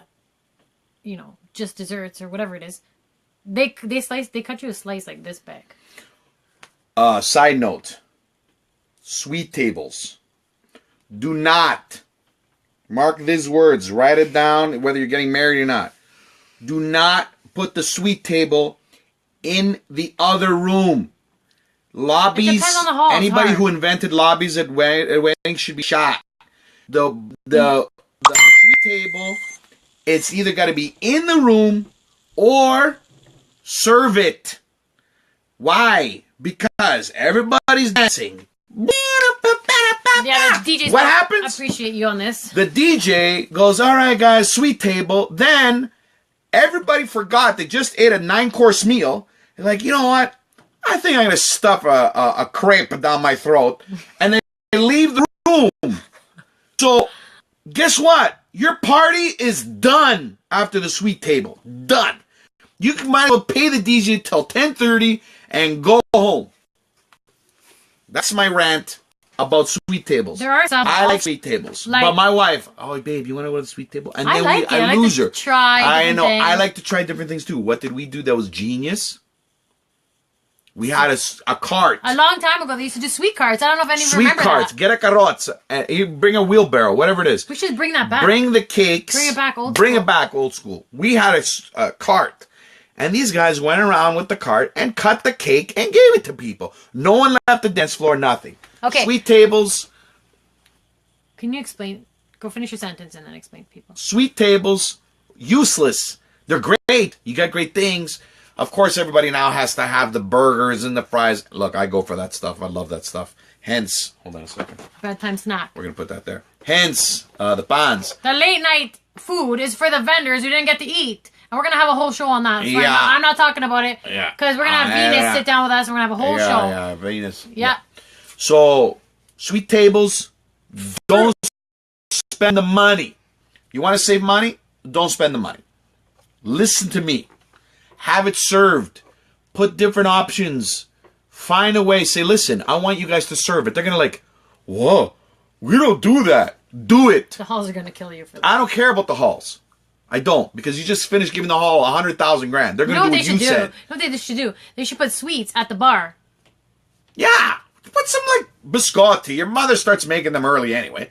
just desserts or whatever it is. They cut you a slice like this big. Side note. Sweet tables. Do not, mark these words, write it down, whether you're getting married or not. Do not put the sweet table in the other room. Lobbies, It depends on the hall. anybody It's who hard. invented lobbies at weddings should be shot. The sweet table, it's either got to be in the room or serve it. Why? Because everybody's dancing. Yeah, the DJ's What I happens? appreciate you on this. The DJ goes, all right, guys, sweet table. Then everybody forgot they just ate a 9-course meal. They're like, you know what? I think I'm going to stuff a crepe down my throat. And they leave the room. So guess what? Your party is done after the sweet table. Done. You might as well pay the DJ till 10:30 and go home. That's my rant about sweet tables. There are some. I like sweet tables. But my wife, oh, babe, you want to go to the sweet table? And I then like it. I like lose to her. try I different know. I things. like to try different things too. What did we do that was genius? We had a cart. A long time ago, they used to do sweet carts. I don't know if any of you Sweet remember carts. that. Get a carrozza. You bring a wheelbarrow, whatever it is. We should bring that back. Bring the cakes. Bring it back old Bring school. it back old school. We had a cart. And these guys went around with the cart and cut the cake and gave it to people. No one left the dance floor, nothing. Okay. Sweet tables. Can you explain? Go finish your sentence and then explain to people. Sweet tables, useless. They're great. You got great things. Of course, everybody now has to have the burgers and the fries. Look, I go for that stuff. I love that stuff. Hence, hold on a second. Bedtime snack. We're going to put that there. Hence, the pans. The late night food is for the vendors who didn't get to eat. And we're going to have a whole show on that. So Yeah. I'm not talking about it. Yeah. Because we're going to have Venus yeah. sit down with us and we're going to have a whole show. Yeah, Venus. Yeah. So, sweet tables, don't spend the money. You want to save money? Don't spend the money. Listen to me. Have it served. Put different options. Find a way. Say, listen, I want you guys to serve it. They're going to like, whoa, we don't do that. Do it. The halls are going to kill you for that. I don't care about the halls. I don't, because you just finished giving the hall 100,000 grand. They're You going know to what do they what should you do? said. You know what they should do? They should put sweets at the bar. Yeah. Put some, like, biscotti. Your mother starts making them early anyway.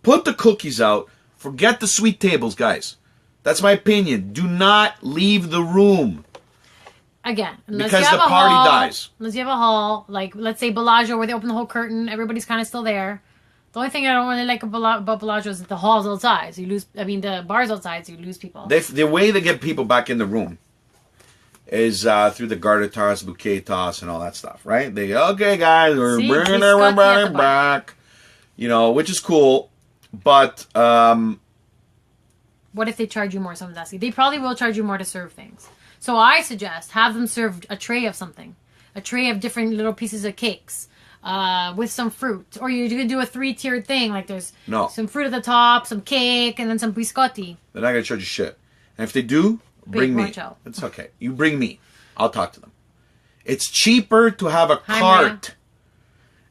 Put the cookies out. Forget the sweet tables, guys. That's my opinion. Do not leave the room. again, unless Because you have the a party hall, dies. Unless you have a hall, like let's say Bellagio, where they open the whole curtain, everybody's kind of still there. The only thing I don't really like about Bellagio is that the hall's outside, so you lose. I mean, the bar's outside, so you lose people. The way they get people back in the room is through the garter toss, bouquet toss, and all that stuff, right? They go, okay, guys, we're See, bringing he's Scotty at everybody the bar. back, which is cool. But What if they charge you more? Someone's asking. They probably will charge you more to serve things. So I suggest have them serve a tray of something, a tray of different little pieces of cakes. With some fruit, or you can do a 3-tiered thing. Like there's some fruit at the top, some cake, and then some biscotti. they're not gonna charge you shit. And if they do, bring me. Macho. It's okay. You bring me. I'll talk to them. It's cheaper to have a Hi, cart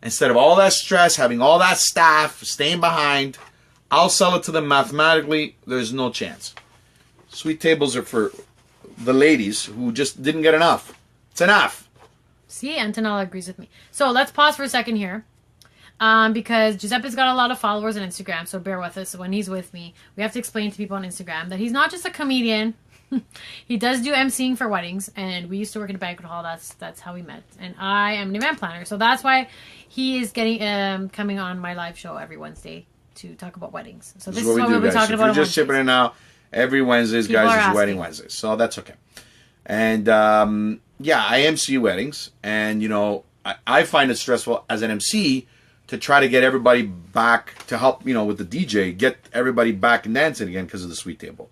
instead of all that stress, having all that staff staying behind. I'll sell it to them mathematically. There's no chance. Sweet tables are for the ladies who just didn't get enough. It's enough. See, Antonella agrees with me. So let's pause for a second here. Because Giuseppe's got a lot of followers on Instagram, so bear with us. When he's with me, we have to explain to people on Instagram that he's not just a comedian. He does do emceeing for weddings, and we used to work in a banquet hall. That's how we met. And I am an event planner, so that's why he is getting coming on my live show every Wednesday to talk about weddings. So this is what we'll be talking about. If you're just shipping it now, every Wednesdays, People guys, are is Wedding asking. Wednesdays, so that's okay. And yeah, I MC weddings, and I find it stressful as an MC to try to get everybody back to help, with the DJ, get everybody back and dancing again because of the sweet table.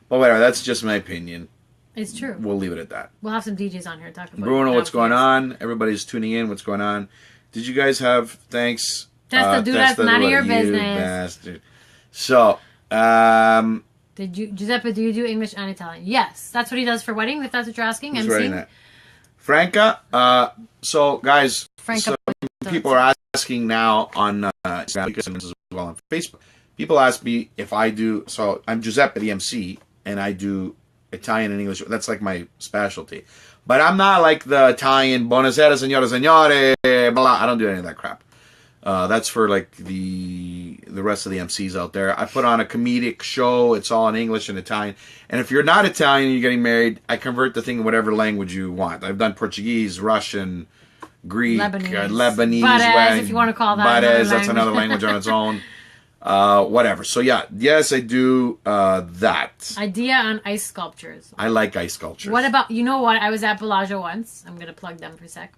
But whatever, that's just my opinion. It's true. We'll leave it at that. We'll have some DJs on here talking about Bruno, what's going downstairs. on? Everybody's tuning in. What's going on? Did you guys have thanks? Testa, dude, that's none of your you business. bastard. So, Giuseppe, do you do English and Italian? Yes. That's what he does for weddings, if that's what you're asking. who's emceeing. writing that? Franca. So, guys, Franca. people are asking now on Instagram as well on Facebook. People ask me if I do. So I'm Giuseppe, the MC, and I do Italian and English. That's like my specialty. But I'm not like the Italian Buonasera, signore, signore. Blah. I don't do any of that crap. That's for like the rest of the MCs out there. I put on a comedic show. It's all in English and Italian. And if you're not Italian and you're getting married, I convert the thing in whatever language you want. I've done Portuguese, Russian, Greek, Lebanese. Barez, if you want to call that Barez, another that's another language on its own. Whatever. So yeah, yes, I do that. Idea on ice sculptures. I like ice sculptures. What about, you know what? I was at Bellagio once. I'm going to plug them for a sec.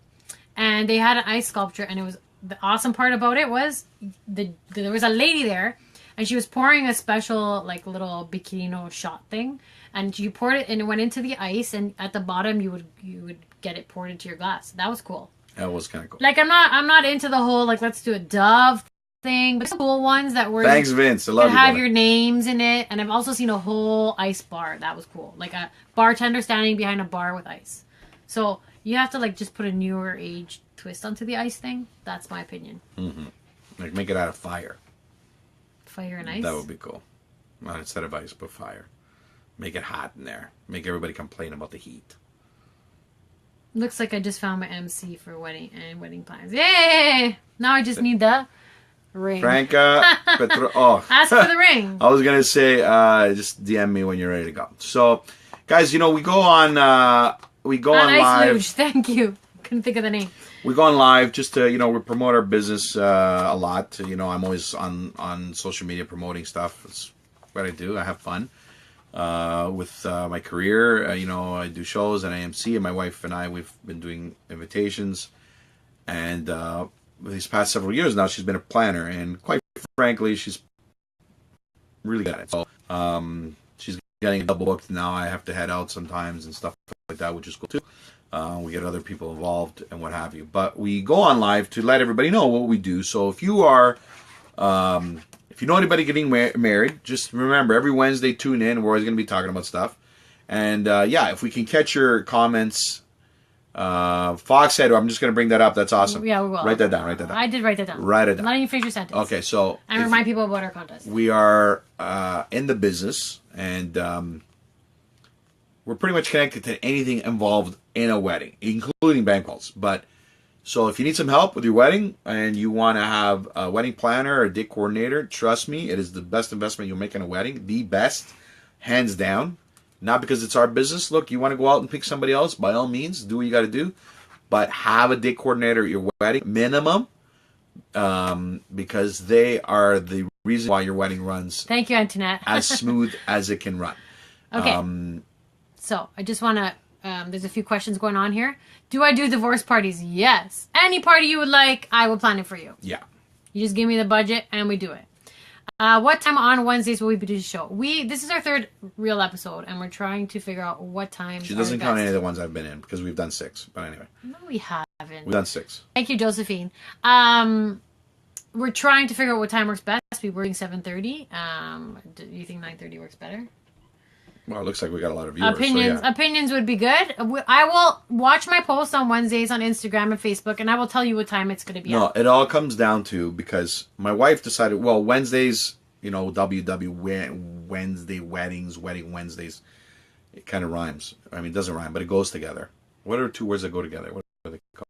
And they had an ice sculpture, and it was, the awesome part about it was there was a lady there, and she was pouring a special, like, little bikini shot thing. And you poured it, and it went into the ice, and at the bottom you would get it poured into your glass. That was cool. That was kind of cool. Like, I'm not into the whole, like, let's do a dove thing, but some cool ones that were, Thanks, Vince. I love that you. have brother. your names in it. And I've also seen a whole ice bar. That was cool. Like a bartender standing behind a bar with ice. So you have to, like, just put a newer age twist onto the ice thing. That's my opinion. Mm-hmm. Like make it out of fire. Fire and ice. That would be cool. Well, instead of ice, put fire. Make it hot in there. Make everybody complain about the heat. Looks like I just found my MC for wedding and wedding plans. Yay! Now I just need the ring. Franca, Ask for the ring. I was gonna say, just DM me when you're ready to go. So, guys, we go on Ice live. Luge. Thank you. Couldn't think of the name. We go on live just to we promote our business a lot. I'm always on social media promoting stuff. It's what I do. I have fun with my career. I do shows and AMC, and my wife and I, we've been doing invitations, and these past several years now she's been a planner, and quite frankly she's really good at it. So she's getting double booked now. I have to head out sometimes and stuff like that, which is cool too. We get other people involved and what have you. But we go on live to let everybody know what we do. So if you are, if you know anybody getting married, just remember every Wednesday tune in. We're always going to be talking about stuff. And yeah, if we can catch your comments. Fox said, I'm just going to bring that up. That's awesome. Yeah, we will. Write that down. I did write that down. Write it down. Letting you finish your sentence. Okay, so. And remind people about our contest. We are in the business, and we're pretty much connected to anything involved in a wedding, including banquets. But so if you need some help with your wedding and you want to have a wedding planner or a date coordinator, trust me, it is the best investment you'll make in a wedding. The best, hands down. Not because it's our business. Look, you want to go out and pick somebody else, by all means, do what you got to do. But have a day coordinator at your wedding, minimum, because they are the reason why your wedding runs Thank you, Antoinette. as smooth as it can run. Okay. So I just want to, there's a few questions going on here. Do I do divorce parties? Yes. Any party you would like, I will plan it for you. Yeah. You just give me the budget and we do it. What time on Wednesdays will we do the show? This is our third real episode, and we're trying to figure out what time. She doesn't count any of the ones I've been in because we've done 6. But anyway. No, we haven't. We've done 6. Thank you, Josephine. We're trying to figure out what time works best. We were doing 7:30. Do you think 9:30 works better? Well, it looks like we got a lot of viewers. Opinions would be good. I will watch my posts on Wednesdays on Instagram and Facebook, and I will tell you what time it's going to be. No, it all comes down to, because my wife decided, well, Wednesdays, Wednesday weddings, wedding Wednesdays, it kind of rhymes. I mean, it doesn't rhyme, but it goes together. What are 2 words that go together? What are they called?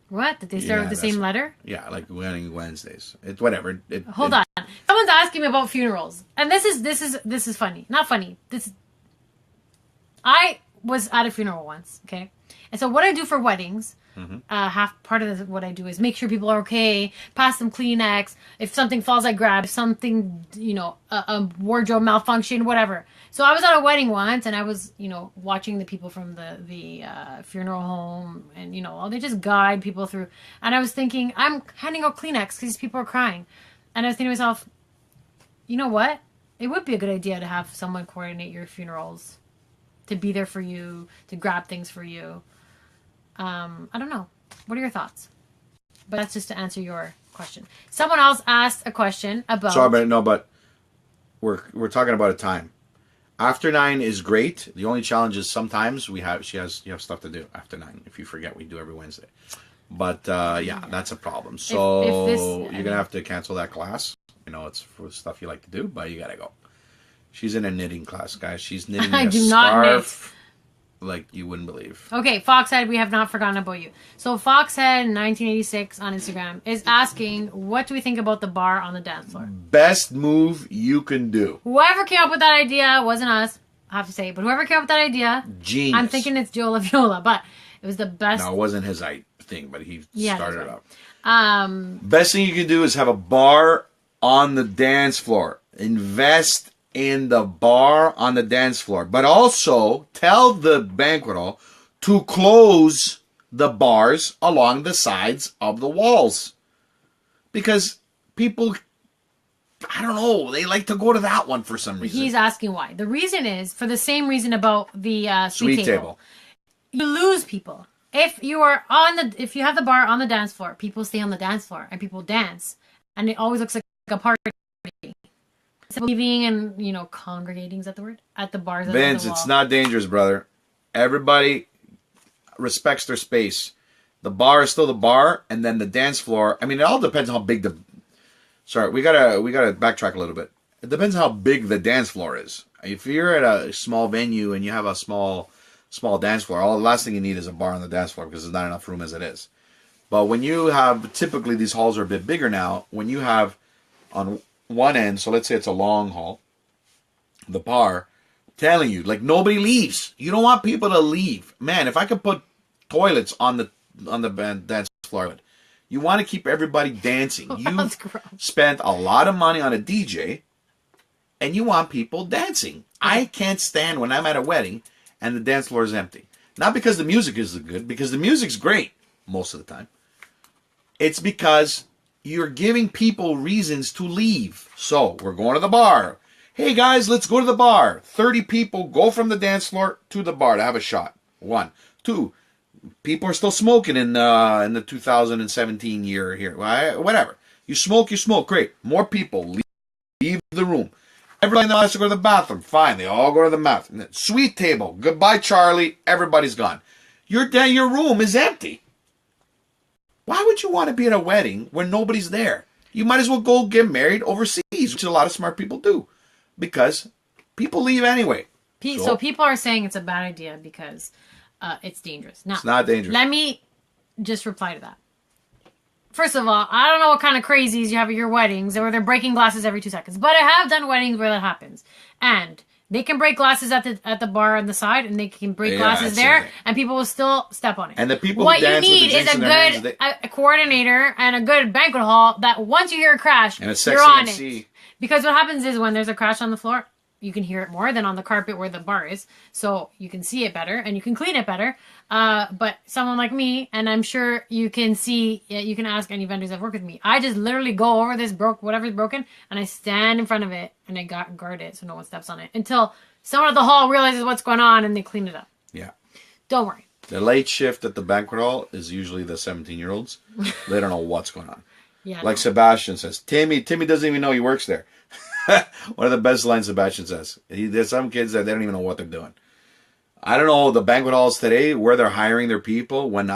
What? Did they start with the same letter? Yeah, like wedding Wednesdays. It's whatever. Hold on. Someone's asking me about funerals, and this is funny. Not funny. I was at a funeral once. Okay, and so what I do for weddings, half part of what I do is make sure people are okay. Pass them Kleenex. If something falls, I grab something. A wardrobe malfunction, whatever. So I was at a wedding once, and I was, watching the people from the funeral home, and they just guide people through. And I was thinking, I'm handing out Kleenex because these people are crying, and I was thinking to myself, you know what? It would be a good idea to have someone coordinate your funerals, to be there for you, to grab things for you. I don't know. What are your thoughts? But that's just to answer your question. Someone else asked a question about. Sorry, but we're talking about a time. After 9 is great. The only challenge is sometimes you have stuff to do after 9. If you forget, we do every Wednesday. But that's a problem. So you're gonna have to cancel that class. It's for stuff you like to do, but you gotta go. She's in a knitting class, guys. She's knitting a scarf like you wouldn't believe. Okay, Foxhead, we have not forgotten about you. So Foxhead 1986 on Instagram is asking, what do we think about the bar on the dance floor? Best move you can do. Whoever came up with that idea wasn't us, I have to say, but whoever came up with that idea, genius. I'm thinking it's Joe Laviola, but it was the best. No, it wasn't his thing, but he started it up. Best thing you can do is have a bar on the dance floor. Invest in the bar on the dance floor, but also tell the banquet hall to close the bars along the sides of the walls, because people, I don't know, they like to go to that one for some reason. He's asking why. The reason is for the same reason about the sweet table. You lose people. If you have the bar on the dance floor, people stay on the dance floor and people dance, and it always looks like a party. Leaving and congregating, is that the word? At the bars. Vince, it's not dangerous, brother. Everybody respects their space. The bar is still the bar, and then the dance floor. I mean, it all depends on how big the. Sorry, we gotta backtrack a little bit. It depends how big the dance floor is. If you're at a small venue and you have a small dance floor, the last thing you need is a bar on the dance floor because there's not enough room as it is. But when you have, typically these halls are a bit bigger now. When you have on one end, so let's say it's a long hall, the bar, telling you, like, nobody leaves. You don't want people to leave. Man, if I could put toilets on the dance floor, you want to keep everybody dancing. You spent a lot of money on a DJ, and you want people dancing. I can't stand when I'm at a wedding and the dance floor is empty. Not because the music isn't good, because the music's great most of the time. It's because you're giving people reasons to leave. So, we're going to the bar. Hey guys, let's go to the bar. 30 people go from the dance floor to the bar to have a shot. 1. 2, people are still smoking in the 2017 year here. Whatever. You smoke, great. More people leave the room. Everybody now has to go to the bathroom. Fine, they all go to the bathroom. Sweet table. Goodbye, Charlie. Everybody's gone. Your room is empty. Why would you want to be at a wedding when nobody's there? You might as well go get married overseas, which a lot of smart people do, because people leave anyway. So people are saying it's a bad idea because it's dangerous. Now, it's not dangerous. Let me just reply to that. First of all, I don't know what kind of crazies you have at your weddings where they're breaking glasses every 2 seconds, but I have done weddings where that happens. And They can break glasses at the bar on the side, and they can break Yeah, glasses that's there, the thing. and people will still step on it. And the people what who you dance with the need is drinks a in their hands, good a coordinator and a good banquet hall that once you hear a crash, and a you're sexy on MC. it. Because what happens is when there's a crash on the floor, you can hear it more than on the carpet where the bar is. So you can see it better and you can clean it better. But someone like me, and I'm sure you can see, you can ask any vendors that work with me. I just literally go over this whatever's broken, and I stand in front of it and I guard it so no one steps on it until someone at the hall realizes what's going on and they clean it up. Yeah. Don't worry. The late shift at the banquet hall is usually the 17-year-olds. They don't know what's going on. Yeah. Like Sebastian says, Timmy doesn't even know he works there. One of the best lines Sebastian says. There's some kids that they don't even know what they're doing. I don't know the banquet halls today where they're hiring their people. When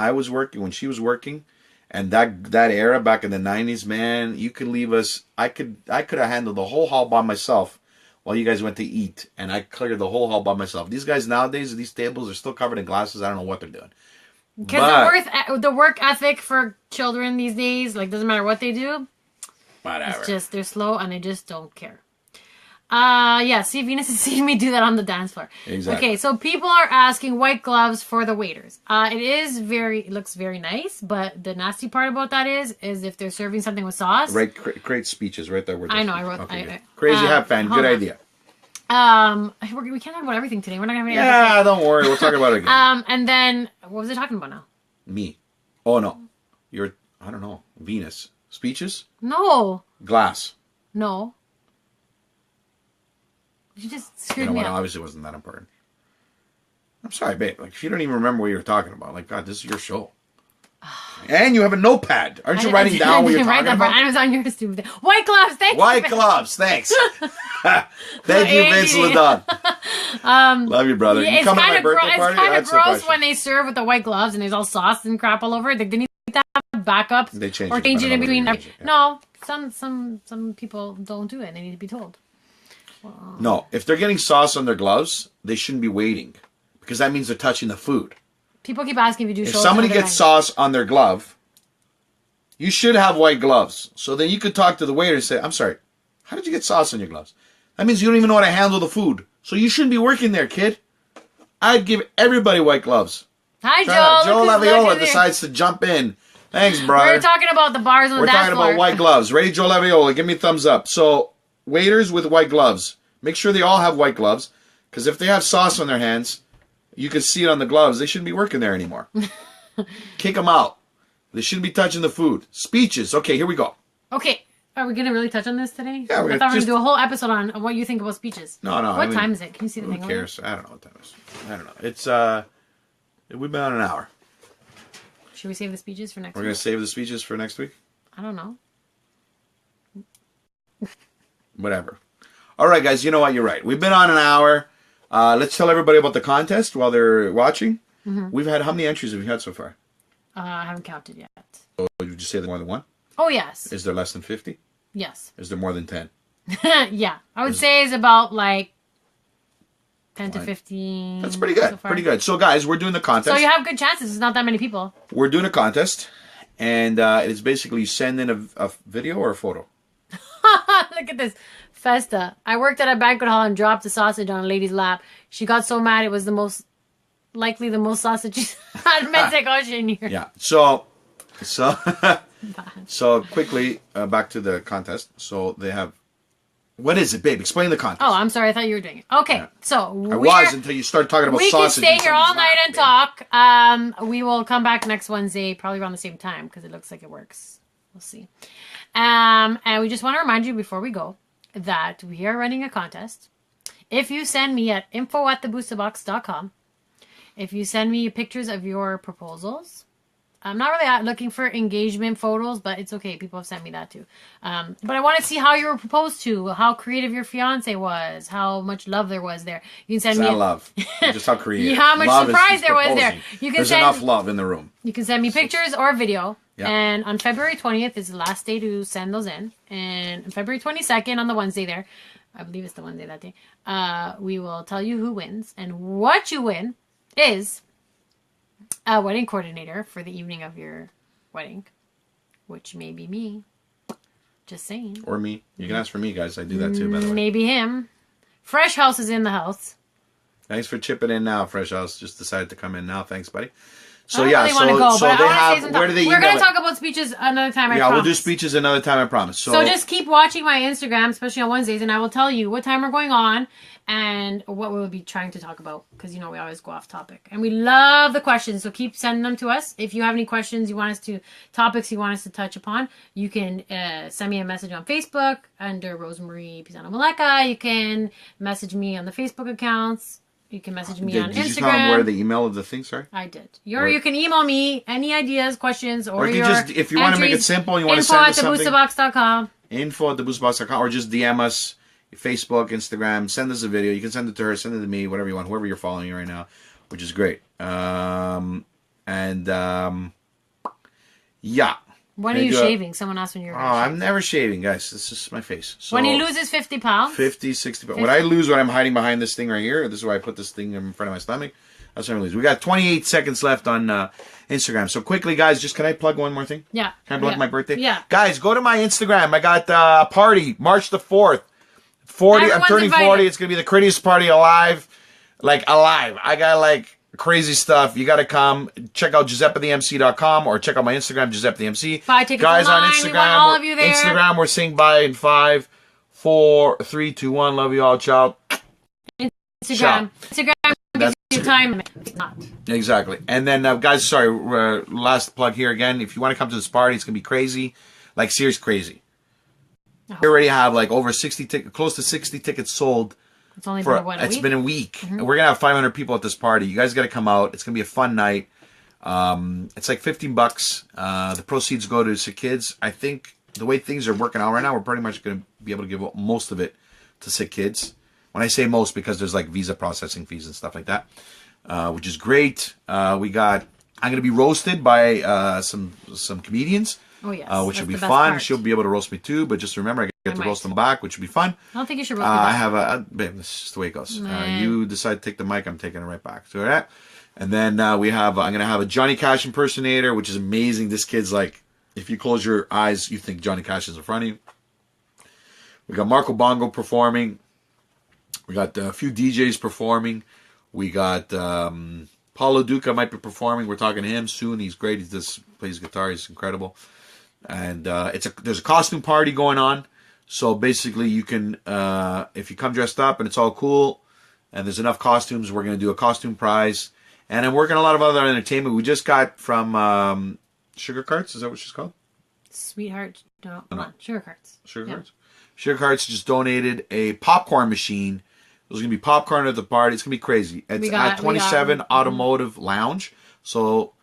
she was working, and that era back in the 90s, man, you could leave us. I could have handled the whole hall by myself while you guys went to eat, and I cleared the whole hall by myself. These guys nowadays, these tables are still covered in glasses. I don't know what they're doing. Because the work ethic for children these days, like, doesn't matter what they do. Whatever. It's just, they're slow and they just don't care. Yeah, see, Venus has seen me do that on the dance floor. Exactly. Okay, so people are asking white gloves for the waiters. It looks very nice, but the nasty part about that is if they're serving something with sauce. Right, great speeches right there. I know, I wrote. Okay, Crazy Hat fan, good idea. We can't talk about everything today. We're not gonna have any Yeah, don't worry. We'll talk about it again. And then what was I talking about now? Me. Oh no, I don't know. Venus speeches. No. Glass. No. You just screwed You know me what? up. Obviously, it wasn't that important. I'm sorry, babe. Like, if you don't even remember what you were talking about, like, God, this is your show. And you have a notepad. Aren't you writing down what you're talking about? I was on your stupid. White gloves. Thank you. White gloves. Thanks. Thank you, Vince Ledon. Love you, brother. Yeah, You it's come to my kind of birthday party? it's kind of That's the gross question. when they serve with the white gloves and there's all sauce and crap all over it. They need to have backups They change or it change it in depending between. on what you use it, yeah. No, some people don't do it. They need to be told. No, if they're getting sauce on their gloves, they shouldn't be waiting because that means they're touching the food. People keep asking if you do. If somebody gets sauce on their glove, you should have white gloves. So then you could talk to the waiter and say, "I'm sorry, how did you get sauce on your gloves?" That means you don't even know how to handle the food. So you shouldn't be working there, kid. I'd give everybody white gloves. Hi, Joe. Joe Look who's Laviola looking there. decides to jump in. Thanks, brother. We're talking about the bars on the We're dance talking floor. about white gloves. Ready, Joe Laviola? Give me a thumbs up. So, waiters with white gloves. Make sure they all have white gloves. Because if they have sauce on their hands, you can see it on the gloves. They shouldn't be working there anymore. Kick them out. They shouldn't be touching the food. Speeches. Okay, here we go. Okay, are we gonna really touch on this today? Yeah, I thought we're we were gonna gonna do a whole episode on what you think about speeches. No. What time is it? Can you see the Who thing? over there? cares? I don't know what time it is. I don't know. It's, we've been on an hour. Should we save the speeches for next We're week? going to save the speeches for next week? I don't know. Whatever. All right, guys, you know what? You're right. We've been on an hour. Let's tell everybody about the contest while they're watching. Mm-hmm. We've had, how many entries have you had so far? I haven't counted yet. Oh, did you say there more than one? Oh yes, Is there less than 50? yes, Is there more than 10? yeah. I would say it's about like 10 to Right. 15. That's pretty good. so far. Pretty good. So, guys, we're doing the contest. So you have good chances. It's not that many people. We're doing a contest. And it is basically you send in a video or a photo. Look at this. Festa. I worked at a banquet hall and dropped a sausage on a lady's lap. She got so mad it was the most sausage she's had in Mexico. She knew. Yeah. So quickly, back to the contest. So they have, what is it, babe? Explain the contest. Oh, I'm sorry. I thought you were doing it. Okay, Yeah. so I was until you started talking about we can sausage. stay and here all somebody's night lap, and babe. talk. We will come back next Wednesday, probably around the same time, because it looks like it works. We'll see. And we just want to remind you before we go that we are running a contest. If you send me at info@thebustabox.com, if you send me pictures of your proposals, I'm not really looking for engagement photos, but it's okay. People have sent me that too. But I want to see how you were proposed to, how creative your fiance was, how much love there was there. You can send It's me not love. Just how creative. Yeah, how much Love surprise is there was there. proposing. You can There's send- enough love in the room. You can send me pictures or video. Yeah. And on February 20th is the last day to send those in. And on February 22nd, on the Wednesday there, I believe it's the Wednesday that day, we will tell you who wins. And what you win is a wedding coordinator for the evening of your wedding, which may be me. Just saying. Or me. You can ask for me, guys. I do that too, by the way. Maybe him Fresh House is in the house. Thanks for chipping in now, Fresh House. Just decided to come in now. Thanks, buddy. So I don't yeah, really want to go, so but they I want to have. say some Where do they We're email going it? to talk about speeches another time, I Yeah, promise. we'll do speeches another time, I promise. So just keep watching my Instagram, especially on Wednesdays, and I will tell you what time we're going on and what we'll be trying to talk about. Because, you know, we always go off topic. And we love the questions, so keep sending them to us. If you have any questions you want us to, topics you want us to touch upon, you can send me a message on Facebook under Rosemary Pisano Maleka. You can message me on the Facebook accounts. You can message me on Did Instagram. you tell them where the email of the thing, sorry? I did. You can email me any ideas, questions, or you your just, if you want to make it entries, simple, you want to send us something. info@thebustabox.com. info@thebustabox.com, or just DM us, Facebook, Instagram, send us a video. You can send it to her, send it to me, whatever you want, whoever you're following right now, which is great. Yeah. When are you shaving? Someone asked when you're Oh, I'm never shaving, guys. This is my face. So, when he loses 50 pounds? 50, 60 pounds. When I lose when I'm hiding behind this thing right here, this is why I put this thing in front of my stomach. That's when I lose. We got 28 seconds left on Instagram. So quickly, guys, just can I plug one more thing? Yeah. Can I plug my birthday? Yeah. Guys, go to my Instagram. I got a party, March the 4th. I'm turning invited. 40. It's going to be the craziest party alive. Like, alive. I got, like, crazy stuff. You got to come. Check out GiuseppeTheMC.com or check out my Instagram, GiuseppeTheMC. Buy tickets guys online. on Instagram. We want all of you there. Instagram, we're saying bye in 5, 4, 3, 2, 1. Love you all. Ciao. Instagram. Instagram gives you time. It's not. Exactly. And then, guys, sorry, last plug here again. If you want to come to this party, it's going to be crazy. Like, serious crazy. We already have, like, over 60 close to 60 tickets sold. It's only been, a week? It's been a week. We're going to have 500 people at this party. You guys got to come out. It's going to be a fun night. It's like $15. The proceeds go to sick kids. I think the way things are working out right now, we're pretty much going to be able to give most of it to sick kids. When I say most, because there's like visa processing fees and stuff like that, which is great. I'm going to be roasted by some comedians. Oh, yes. Which will be fun. Part. She'll be able to roast me too, but just remember, I get to roast them back, which will be fun. I don't think you should roast me back. I have babe, this is just the way it goes. You decide to take the mic, I'm taking it right back. So that. And then I'm going to have a Johnny Cash impersonator, which is amazing. This kid's like, if you close your eyes, you think Johnny Cash is in front of you. We got Marco Bongo performing. We got a few DJs performing. We got Paulo Duca might be performing. We're talking to him soon. He's great. He plays guitar. He's incredible. And there's a costume party going on. So basically, you can if you come dressed up and it's all cool, and there's enough costumes, we're going to do a costume prize. And I'm working a lot of other entertainment. We just got from Sugar Carts. Is that what she's called? Sweetheart. No. Sugar Carts. Sugar Carts. Sugar Carts just donated a popcorn machine. There's going to be popcorn at the party. It's going to be crazy. It's at 27 Automotive Lounge. So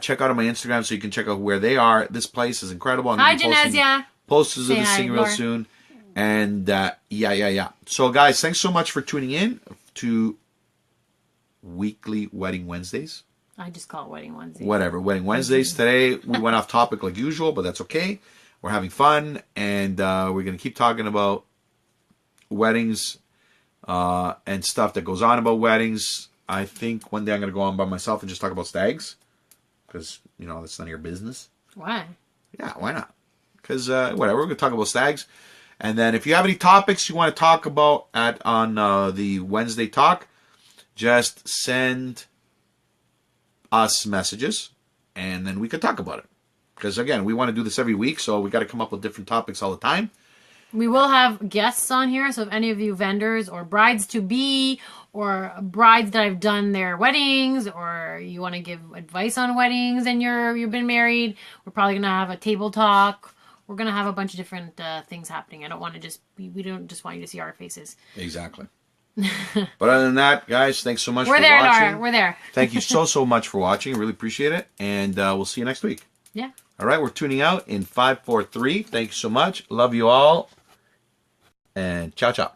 check out on my Instagram so you can check out where they are. This place is incredible. Hi, Genesia. Posters of this thing real soon. And yeah. So guys, thanks so much for tuning in to Weekly Wedding Wednesdays. I just call it Wedding Wednesdays. Whatever, Wedding Wednesdays. Today we went off topic like usual, but that's okay. We're having fun, and we're going to keep talking about weddings and stuff that goes on about weddings. I think one day I'm going to go on by myself and just talk about stags, because, you know, that's none of your business. Why? Yeah, why not? Because, whatever, we're going to talk about stags. And then if you have any topics you want to talk about on the Wednesday talk, just send us messages, and then we could talk about it. Because, again, we want to do this every week, so we got to come up with different topics all the time. We will have guests on here, so if any of you vendors or brides-to-be or brides that have done their weddings, or you want to give advice on weddings and you've been married, we're probably going to have a table talk. We're going to have a bunch of different things happening. We don't just want you to see our faces. Exactly. But other than that, guys, thanks so much for watching. Laura. We're there. Thank you so much for watching. Really appreciate it. And we'll see you next week. Yeah. All right, we're tuning out in 5, 4, 3. Thank you so much. Love you all. And ciao, ciao.